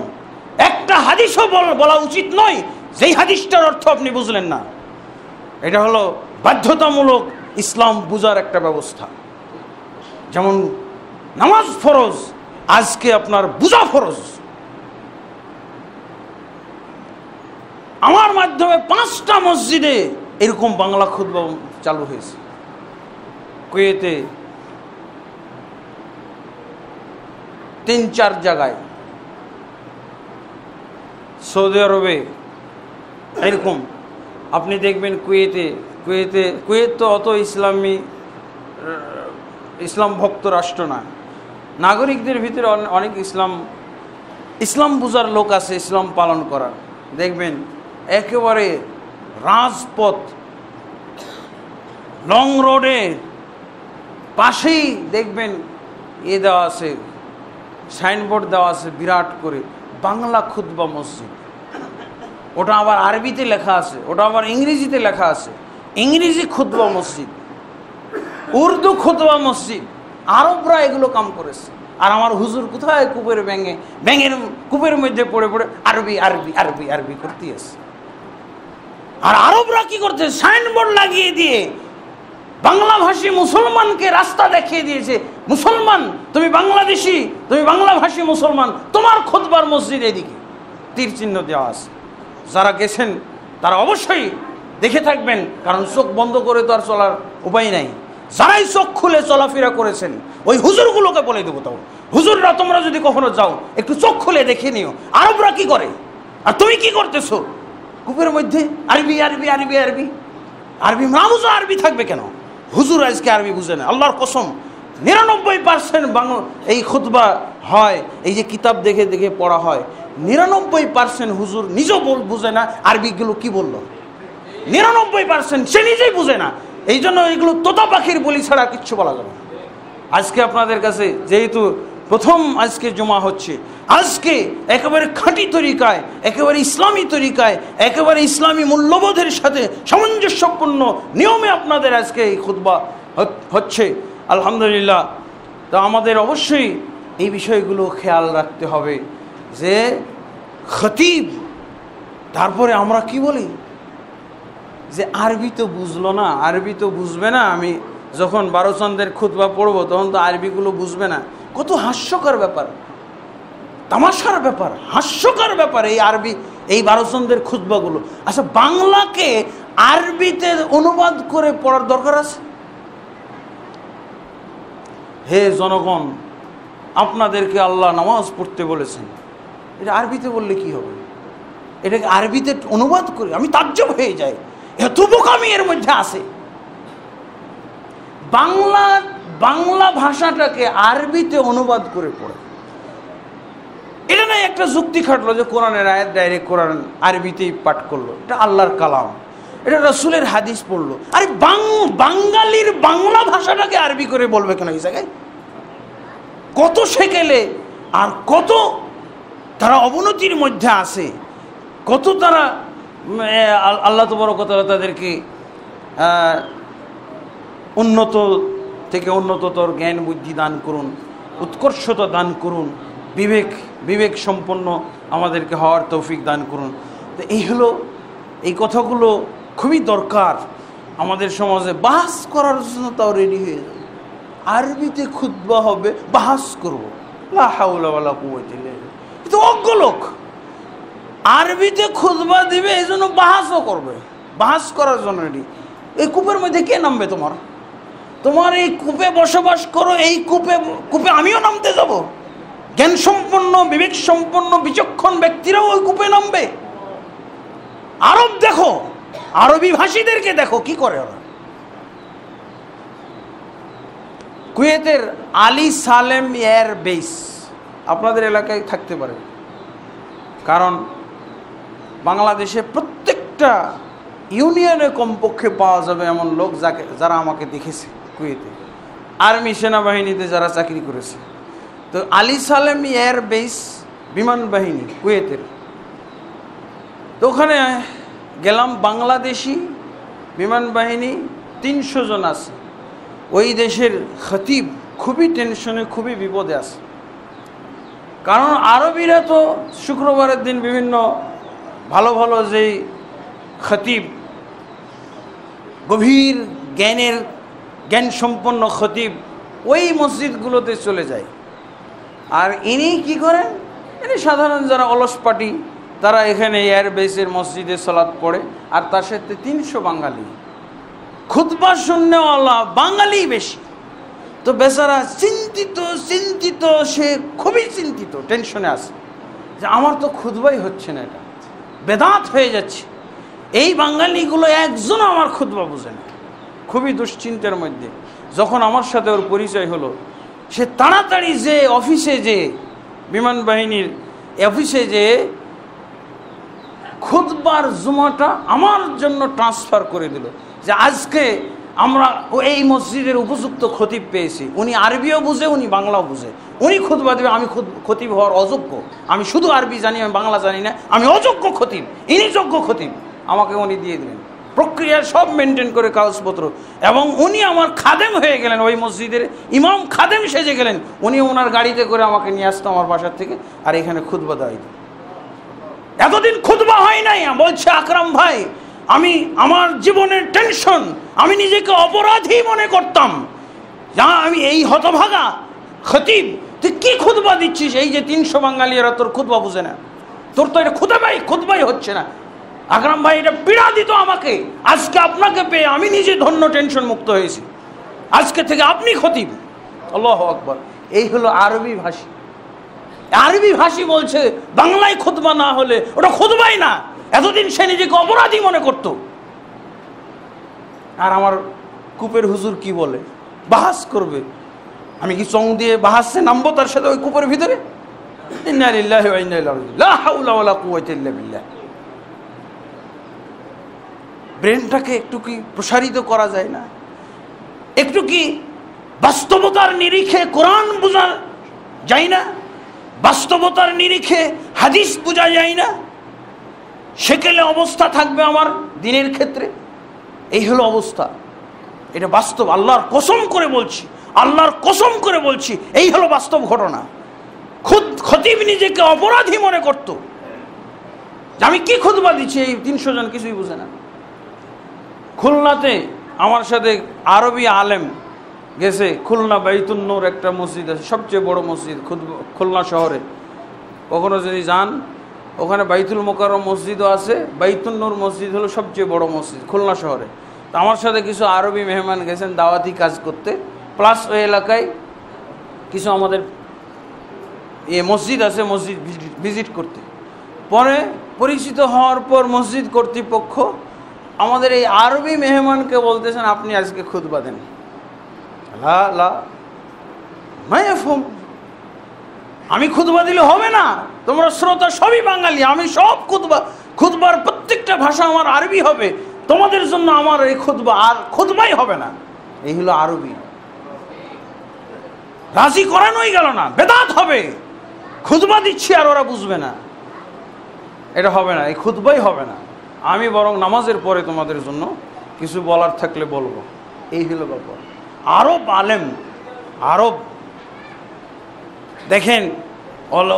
S2: একটা হাদিসও বলা উচিত নয় যেই হাদিসটার অর্থ আপনি বুঝলেন না। এটা হলো বাধ্যতামূলক ইসলাম বুঝার একটা ব্যবস্থা। যেমন নামাজ ফরজ, আজকে আপনার বুঝা ফরজ। আমার মাধ্যমে 5টা মসজিদে এরকম বাংলা খুতবা চালু হয়েছে। কুয়েতে 3-4 জায়গায়, সৌদি আরবে এরকম আপনি দেখবেন। কুয়েত তো অত ইসলাম ভক্ত রাষ্ট্র না। নাগরিকদের ভিতরে অনেক ইসলাম বুঝার লোক আছে, ইসলাম পালন করার। দেখবেন একেবারে রাজপথ, লং রোডের পাশেই দেখবেন দেওয়া আছে, সাইনবোর্ড দেওয়া আছে বিরাট করে, বাংলা খুতবা মসজিদ। ওটা আবার আরবিতে লেখা আছে, ওটা আবার ইংরেজিতে লেখা আছে, ইংরেজি খুতবা মসজিদ, উর্দু খুতবা মসজিদ। আরবরা এগুলো কাম করেছে। আর আমার হুজুর কোথায় ব্যাঙের কূপের মধ্যে পড়ে পড়ে আরবি আরবি আরবি আরবি করতে আছে। আর আরবরা কি করছে? সাইনবোর্ড লাগিয়ে দিয়ে বাংলাভাষী মুসলমানকে রাস্তা দেখিয়ে দিয়েছে, মুসলমান তুমি বাংলাদেশি, তুমি বাংলাভাষী মুসলমান, তোমার খুতবার মসজিদ এদিকে, তীর চিহ্ন দেওয়া আছে। যারা গেছেন তারা অবশ্যই দেখে থাকবেন, কারণ চোখ বন্ধ করে তো আর চলার উপায় নাই। যারাই চোখ খুলে চলাফেরা করেছেন ওই হুজুরগুলোকে বলে দেবো, তাও হুজুররা তোমরা যদি কখনো যাও একটু চোখ খুলে দেখে নিও আরবরা কি করে আর তুমি কি করতেছো। কূপের মধ্যে আরবি আরবি আরবি আরবি আরবি, মামুজা আরবি থাকবে কেন? হুজুর আজকে আরবি বুঝে না। আল্লাহর কসম 99% বাংলা এই খুতবা হয়, এই যে কিতাব দেখে দেখে পড়া হয়, 99% হুজুর নিজেও বুঝে না আরবিগুলো কি বললো। 99% সে নিজেই বুঝে না। এই জন্য এগুলো তোতা পাখির বলি ছাড়া কিচ্ছু বলা যাবে না। আজকে আপনাদের কাছে যেহেতু প্রথম আজকে জমা হচ্ছে, আজকে একেবারে খাঁটি তরিকায়, একেবারে ইসলামী তরিকায়, একেবারে ইসলামী মূল্যবোধের সাথে সামঞ্জস্যপূর্ণ নিয়মে আপনাদের আজকে এই খুতবা হচ্ছে, আলহামদুলিল্লাহ। তো আমাদের অবশ্যই এই বিষয়গুলো খেয়াল রাখতে হবে যে খতিব, তারপরে আমরা কি বলি যে আরবি তো বুঝলো না, আরবি তো বুঝবে না। আমি যখন 12 চন্দ্রের খুতবা পড়বো তখন তো আরবিগুলো বুঝবে না। কত হাস্যকর ব্যাপার, তামাশার ব্যাপার, হাস্যকর ব্যাপার এই আরবি, এই 12 চন্দ্রের খুতবাগুলো। আচ্ছা, বাংলাকে আরবিতে অনুবাদ করে পড়ার দরকার আছে? হে জনগণ, আপনাদেরকে আল্লাহ নামাজ পড়তে বলেছেন, এটা আরবিতে বললে কি হবে? এটাকে আরবিতে অনুবাদ করে আমি তাজ্জব হয়ে যাই, এত বোকামি এর মধ্যে আছে। বাংলা ভাষাটাকে আরবিতে অনুবাদ করে পড়ে, এটা নয় একটা যুক্তি খাটলো যে কোরআনের আয়াত ডাইরেক্ট কোরআন আরবিতেই পাঠ করলো, এটা আল্লাহর কালাম, এটা রাসূলের হাদিস পড়লো। আরে বাঙালির বাংলা ভাষাটাকে আরবি করে বলবে কেন? এই জায়গায় কত সেকেলে আর কত তারা অবনতির মধ্যে আছে, কত তারা আল্লাহ তাবারক ওয়া তাআলা তাদেরকে উন্নত থেকে উন্নততর জ্ঞান বুদ্ধি দান করুন, উৎকর্ষতা দান করুন, বিবেক সম্পন্ন আমাদেরকে হওয়ার তৌফিক দান করুন। তো এই হলো, এই কথাগুলো খুবই দরকার আমাদের সমাজে। বাহাস করার জন্য তাও রেডি হয়ে যাবে, আরবিতে খুতবা হবে, বাহাস করবো, লা হাওলা ওয়ালা কুওয়াতা ইল্লা বিল্লাহ। কিন্তু অজ্ঞ লোক আরবিতে খুতবা দিবে, এই জন্য বাহাসও করবে, বাহাস করার জন্য রেডি। এই কূপের মধ্যে কে নামবে? তোমার এই কূপে বসবাস করো, এই কূপে আমিও নামতে যাব? জ্ঞান সম্পন্ন, বিবেক সম্পন্ন, বিচক্ষণ ব্যক্তিরাও ওই কূপে নামবে। আরব দেখো, আরবি ভাষীদেরকে দেখো কি করে ওরা। কুয়েতের আলী সালেম এয়ার বেস আপনাদের এলাকায় থাকতে পারে, কারণ বাংলাদেশে প্রত্যেকটা ইউনিয়নে কমপক্ষে পাওয়া যাবে এমন লোক যারা আমাকে দেখেছে কুয়েতে, আর্মি সেনাবাহিনীতে যারা চাকরি করেছে। তো আলী সালেম এয়ার বেস বিমান বাহিনী কুয়েতের, তো ওখানে গেলাম। বাংলাদেশি বিমান বাহিনী 300 জন আছে। ওই দেশের খতিব খুবই টেনশনে, খুবই বিপদে আছে, কারণ আরবিরা তো শুক্রবারের দিন বিভিন্ন ভালো ভালো যেই খতিব, গভীর জ্ঞান সম্পন্ন খতিব ওই মসজিদগুলোতে চলে যায়। আর ইনি কি করেন, ইনি সাধারণ যারা অলস পার্টি তারা এখানে এয়ারবেসের মসজিদে সালাত পড়ে, আর তার সাথে 300 বাঙালি, খুতবা শুননেওয়ালা বাঙালি বেশি। তো বেচারা চিন্তিত, সে খুবই চিন্তিত, টেনশনে আছে যে আমার তো খুতবাই হচ্ছে না, এটা বেদাত হয়ে যাচ্ছে। এই বাঙালিগুলো একজন আমার খুতবা বুঝে না, খুবই দুশ্চিন্তার মধ্যে। যখন আমার সাথে ওর পরিচয় হলো, সে তাড়াতাড়ি যে অফিসে যে বিমান বাহিনীর অফিসে যে খুতবার জুমাটা আমার জন্য ট্রান্সফার করে দিল, যে আজকে আমরা এই মসজিদের উপযুক্ত খতিব পেয়েছি, উনি আরবিও বুঝে, উনি বাংলাও বুঝে, উনি খুতবা দেবে। আমি খতিব হওয়ার অযোগ্য, আমি শুধু আরবি জানি, আমি বাংলা জানি না, আমি অযোগ্য খতিব, ইনি যোগ্য খতিব, আমাকে উনি দিয়ে দিলেন। প্রক্রিয়া সব মেনটেন করে কাগজপত্র, এবং উনি আমার খাদেম হয়ে গেলেন, ওই মসজিদের ইমাম খাদেম সেজে গেলেন। উনি ওনার গাড়িতে করে আমাকে নিয়ে আসতো আমার বাসার থেকে, আর এখানে খুতবা দেওয়াই। এতদিন খুতবা হয় নাই, বলছে আকরাম ভাই আমি আমার জীবনের টেনশন, আমি নিজেকে অপরাধী মনে করতাম, যা আমি এই হতভাগা খতিব, তুই কি খুতবা দিচ্ছিস, এই যে 300 বাঙালি এরা তোর খুতবা বুঝে না, তোর তো এটা খুতবাই হচ্ছে না। আকরাম ভাই এটা পীড়া দিত আমাকে, আজকে আপনাকে পেয়ে আমি নিজে ধন্য, টেনশন মুক্ত হয়েছি, আজকে থেকে আপনি খতিব। আল্লাহু আকবার। এই হলো আরবি ভাষী। আরবি ভাষী বলছে বাংলায় খুতবা না হলে ওটা খুতবাই না। এতদিন সে নিজেকে অপরাধী মনে করত। আর আমার কূপের হুজুর কি বলে, বাহাস করবে, আমি কি চং দিয়ে বাহাসে নামবো তার সাথে ওই কূপের ভিতরে? ইন্না লিল্লাহি ওয়া ইন্না ইলাইহি রাজিউন, লা হাওলা ওয়ালা কুওয়াতা ইল্লা বিল্লাহ। ব্রেনটাকে একটু কি প্রসারিত করা যায় না? একটু কি বাস্তবতার নিরিখে কোরআন বোঝা যায় না? বাস্তবতার নিরিখে হাদিস বোঝা যায় না? সেকেলে অবস্থা থাকবে আমার দিনের ক্ষেত্রে। এই হলো অবস্থা, এটা বাস্তব, আল্লাহর কসম করে বলছি, এই হলো বাস্তব ঘটনা। খতিব নিজেকে অপরাধী মনে করত, আমি কি খুতবা দিচ্ছি, এই 300 জন কিছুই বুঝে না। খুলনাতে আমার সাথে আরবি আলেম গেছে, খুলনা বাইতুন নূর একটা মসজিদ আছে, সবচেয়ে বড় মসজিদ খুলনা শহরে। কখনো যদি যান, ওখানে বাইতুল মোকাররম মসজিদও আছে, বাইতুন নূর মসজিদ হলো সবচেয়ে বড় মসজিদ খুলনা শহরে। তো আমার সাথে কিছু আরবি মেহমান গেছেন দাওয়াতি কাজ করতে, প্লাস ওই এলাকায় কিছু আমাদের মসজিদ আছে, মসজিদ ভিজিট করতে। পরে পরিচিত হওয়ার পর মসজিদ কর্তৃপক্ষ আমাদের এই আরবি মেহমানকে বলতেছেন আপনি আজকে খুতবা দেন। আমি খুতবা দিলে হবে না, তোমরা শ্রোতা সবই বাঙালি, আমি সব খুতবার প্রত্যেকটা ভাষা আমার আরবি হবে, তোমাদের জন্য আমার এই খুতবা আর খুতবাই হবে না। এই হলো আরবি। রাজি করানোই গেল না, বেদাত হবে, খুতবা দিচ্ছি আর ওরা বুঝবে না, এটা হবে না, এই খুতবাই হবে না। আমি বরং নামাজের পরে তোমাদের জন্য কিছু বলার থাকলে বলবো। এই হলো ব্যাপার। আরব আলেম, আরব দেখেন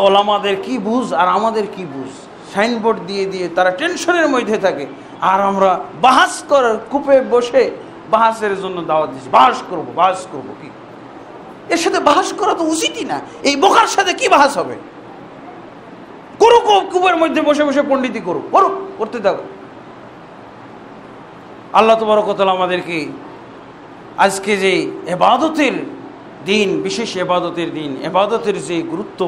S2: ওলামাদের কি বুঝ আর আমাদের কি বুঝ, সাইনবোর্ড দিয়ে দিয়ে তারা টেনশনের মধ্যে থাকে, আর আমরা বাহাস করে কূপে বসে বাহাসের জন্য দাওয়াত দিচ্ছি, বাহাস করবো কি, এর সাথে বাহাস করা তো উচিতই না। এই বোকার সাথে কি বাহাস হবে? করুক, কূপের মধ্যে বসে বসে পণ্ডিতি করুক, করতে দাও। আল্লাহ তাবারক ওয়া তাআলা আমাদেরকে আজকে যে ইবাদতের দিন বিশেষ ইবাদতের দিন। ইবাদতের যে গুরুত্ব,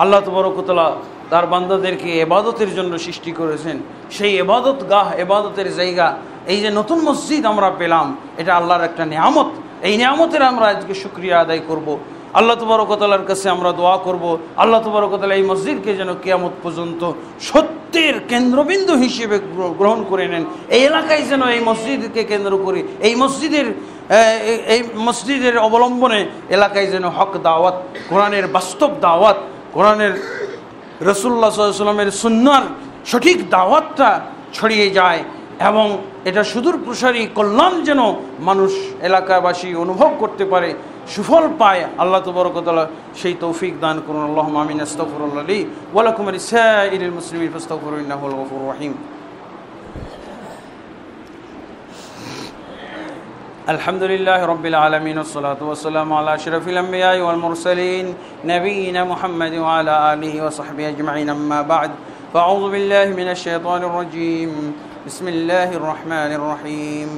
S2: আল্লাহ তাবারক ওয়া তাআলা তার বান্দাদেরকে ইবাদতের জন্য সৃষ্টি করেছেন, সেই ইবাদতগাহ, ইবাদতের জায়গা, এই যে নতুন মসজিদ আমরা পেলাম, এটা আল্লাহর একটা নিয়ামত। এই নিয়ামতের আমরা আজকে শুকরিয়া আদায় করব। আল্লাহ তাবারক ওয়া তাআলার কাছে আমরা দোয়া করব, আল্লাহ তাবারক ওয়া তাআলা এই মসজিদকে যেন কিয়ামত পর্যন্ত সত্যের কেন্দ্রবিন্দু হিসেবে গ্রহণ করে নেন। এই এলাকায় যেন এই মসজিদকে কেন্দ্র করে এই মসজিদের অবলম্বনে এলাকায় যেন হক দাওয়াত, কোরআনের বাস্তব দাওয়াত, কোরআনের রাসূলুল্লাহ সাল্লাল্লাহু আলাইহি ওয়াসাল্লামের সুন্নাহর সঠিক দাওয়াতটা ছড়িয়ে যায় এবং এটা সুদূর প্রসারী কল্যাণ যেন মানুষ এলাকাবাসী অনুভব করতে পারে, সুফল পায়। আল্লাহ তাবারক ওয়া তাআলা সেই তৌফিক দান করুন। আল্লাহুম্মা আমিন। আস্তাগফিরুল্লাহ লি ওয়া লাকুম ওয়া লিসাইরিল মুসলিমিন ফাস্তাগফিরুহু ইন্নাহুল গফুরুর রহিম। আলহামদুলিল্লাহ রাব্বিল আলামিন ওয়াসসালাতু ওয়াসসালামু আলা আশরাফিল আমবিয়াই ওয়াল মুরসালিন নবিয়িনা মুহাম্মাদিন ওয়া আলা আলিহি ওয়া সাহবিহি আজমাইন। আম্মা বা'দ, ফাআউযু বিল্লাহি মিনাশ শাইতানির রাজীম। বিসমিল্লাহির রহমানির রহিম।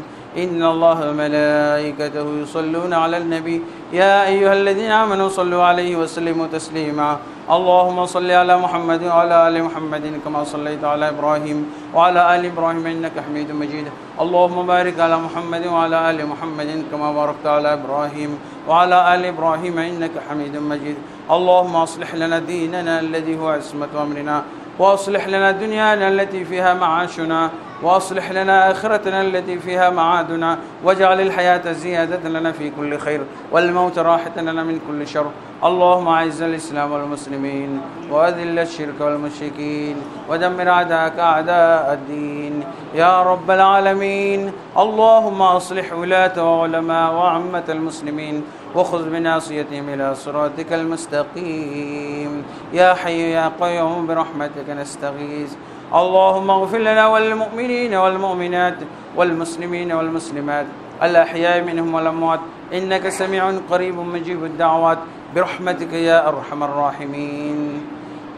S2: إن الله وملائكته يصلون على النبي يا أيها الذين آمنوا صلوا عليه وسلموا تسليما اللهم صل على محمد وعلى آل محمد كما صليت على إبراهيم وعلى آل إبراهيم إنك حميد مجيد اللهم بارك على محمد وعلى آل محمد كما باركت على إبراهيم وعلى آل إبراهيم إنك حميد مجيد اللهم أصلح لنا ديننا الذي هو عصمة أمرنا وأصلح لنا دنيانا التي فيها معاشنا وأصلح لنا آخرتنا التي فيها معادنا واجعل الحياة زيادة لنا في كل خير والموت راحة لنا من كل شر اللهم أعز الإسلام والمسلمين وأذل الشرك والمشركين ودمر أعداءك أعداء الدين يا رب العالمين اللهم أصلح ولاة وعلماء وعامة المسلمين وخذ بناصيتهم إلى صراطك المستقيم يا حي يا قيوم برحمتك نستغيث اللهم اغفر لنا وللمؤمنين والمؤمنات والمسلمين والمسلمات الأحياء منهم والأموات إنك سميع قريب مجيب الدعوات برحمتك يا أرحم الراحمين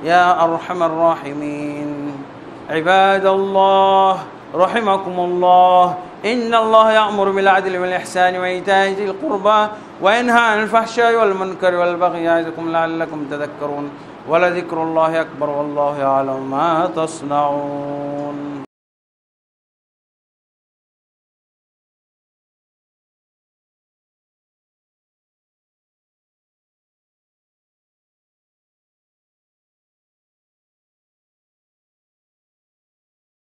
S2: يا أرحم الراحمين عباد الله رحمكم الله إن الله يأمر بالعدل والإحسان وإيتاء ذي القربى وينهى عن الفحشاء والمنكر والبغي يعظكم لعلكم تذكرون ولذكر الله أكبر والله يعلم ما تصنعون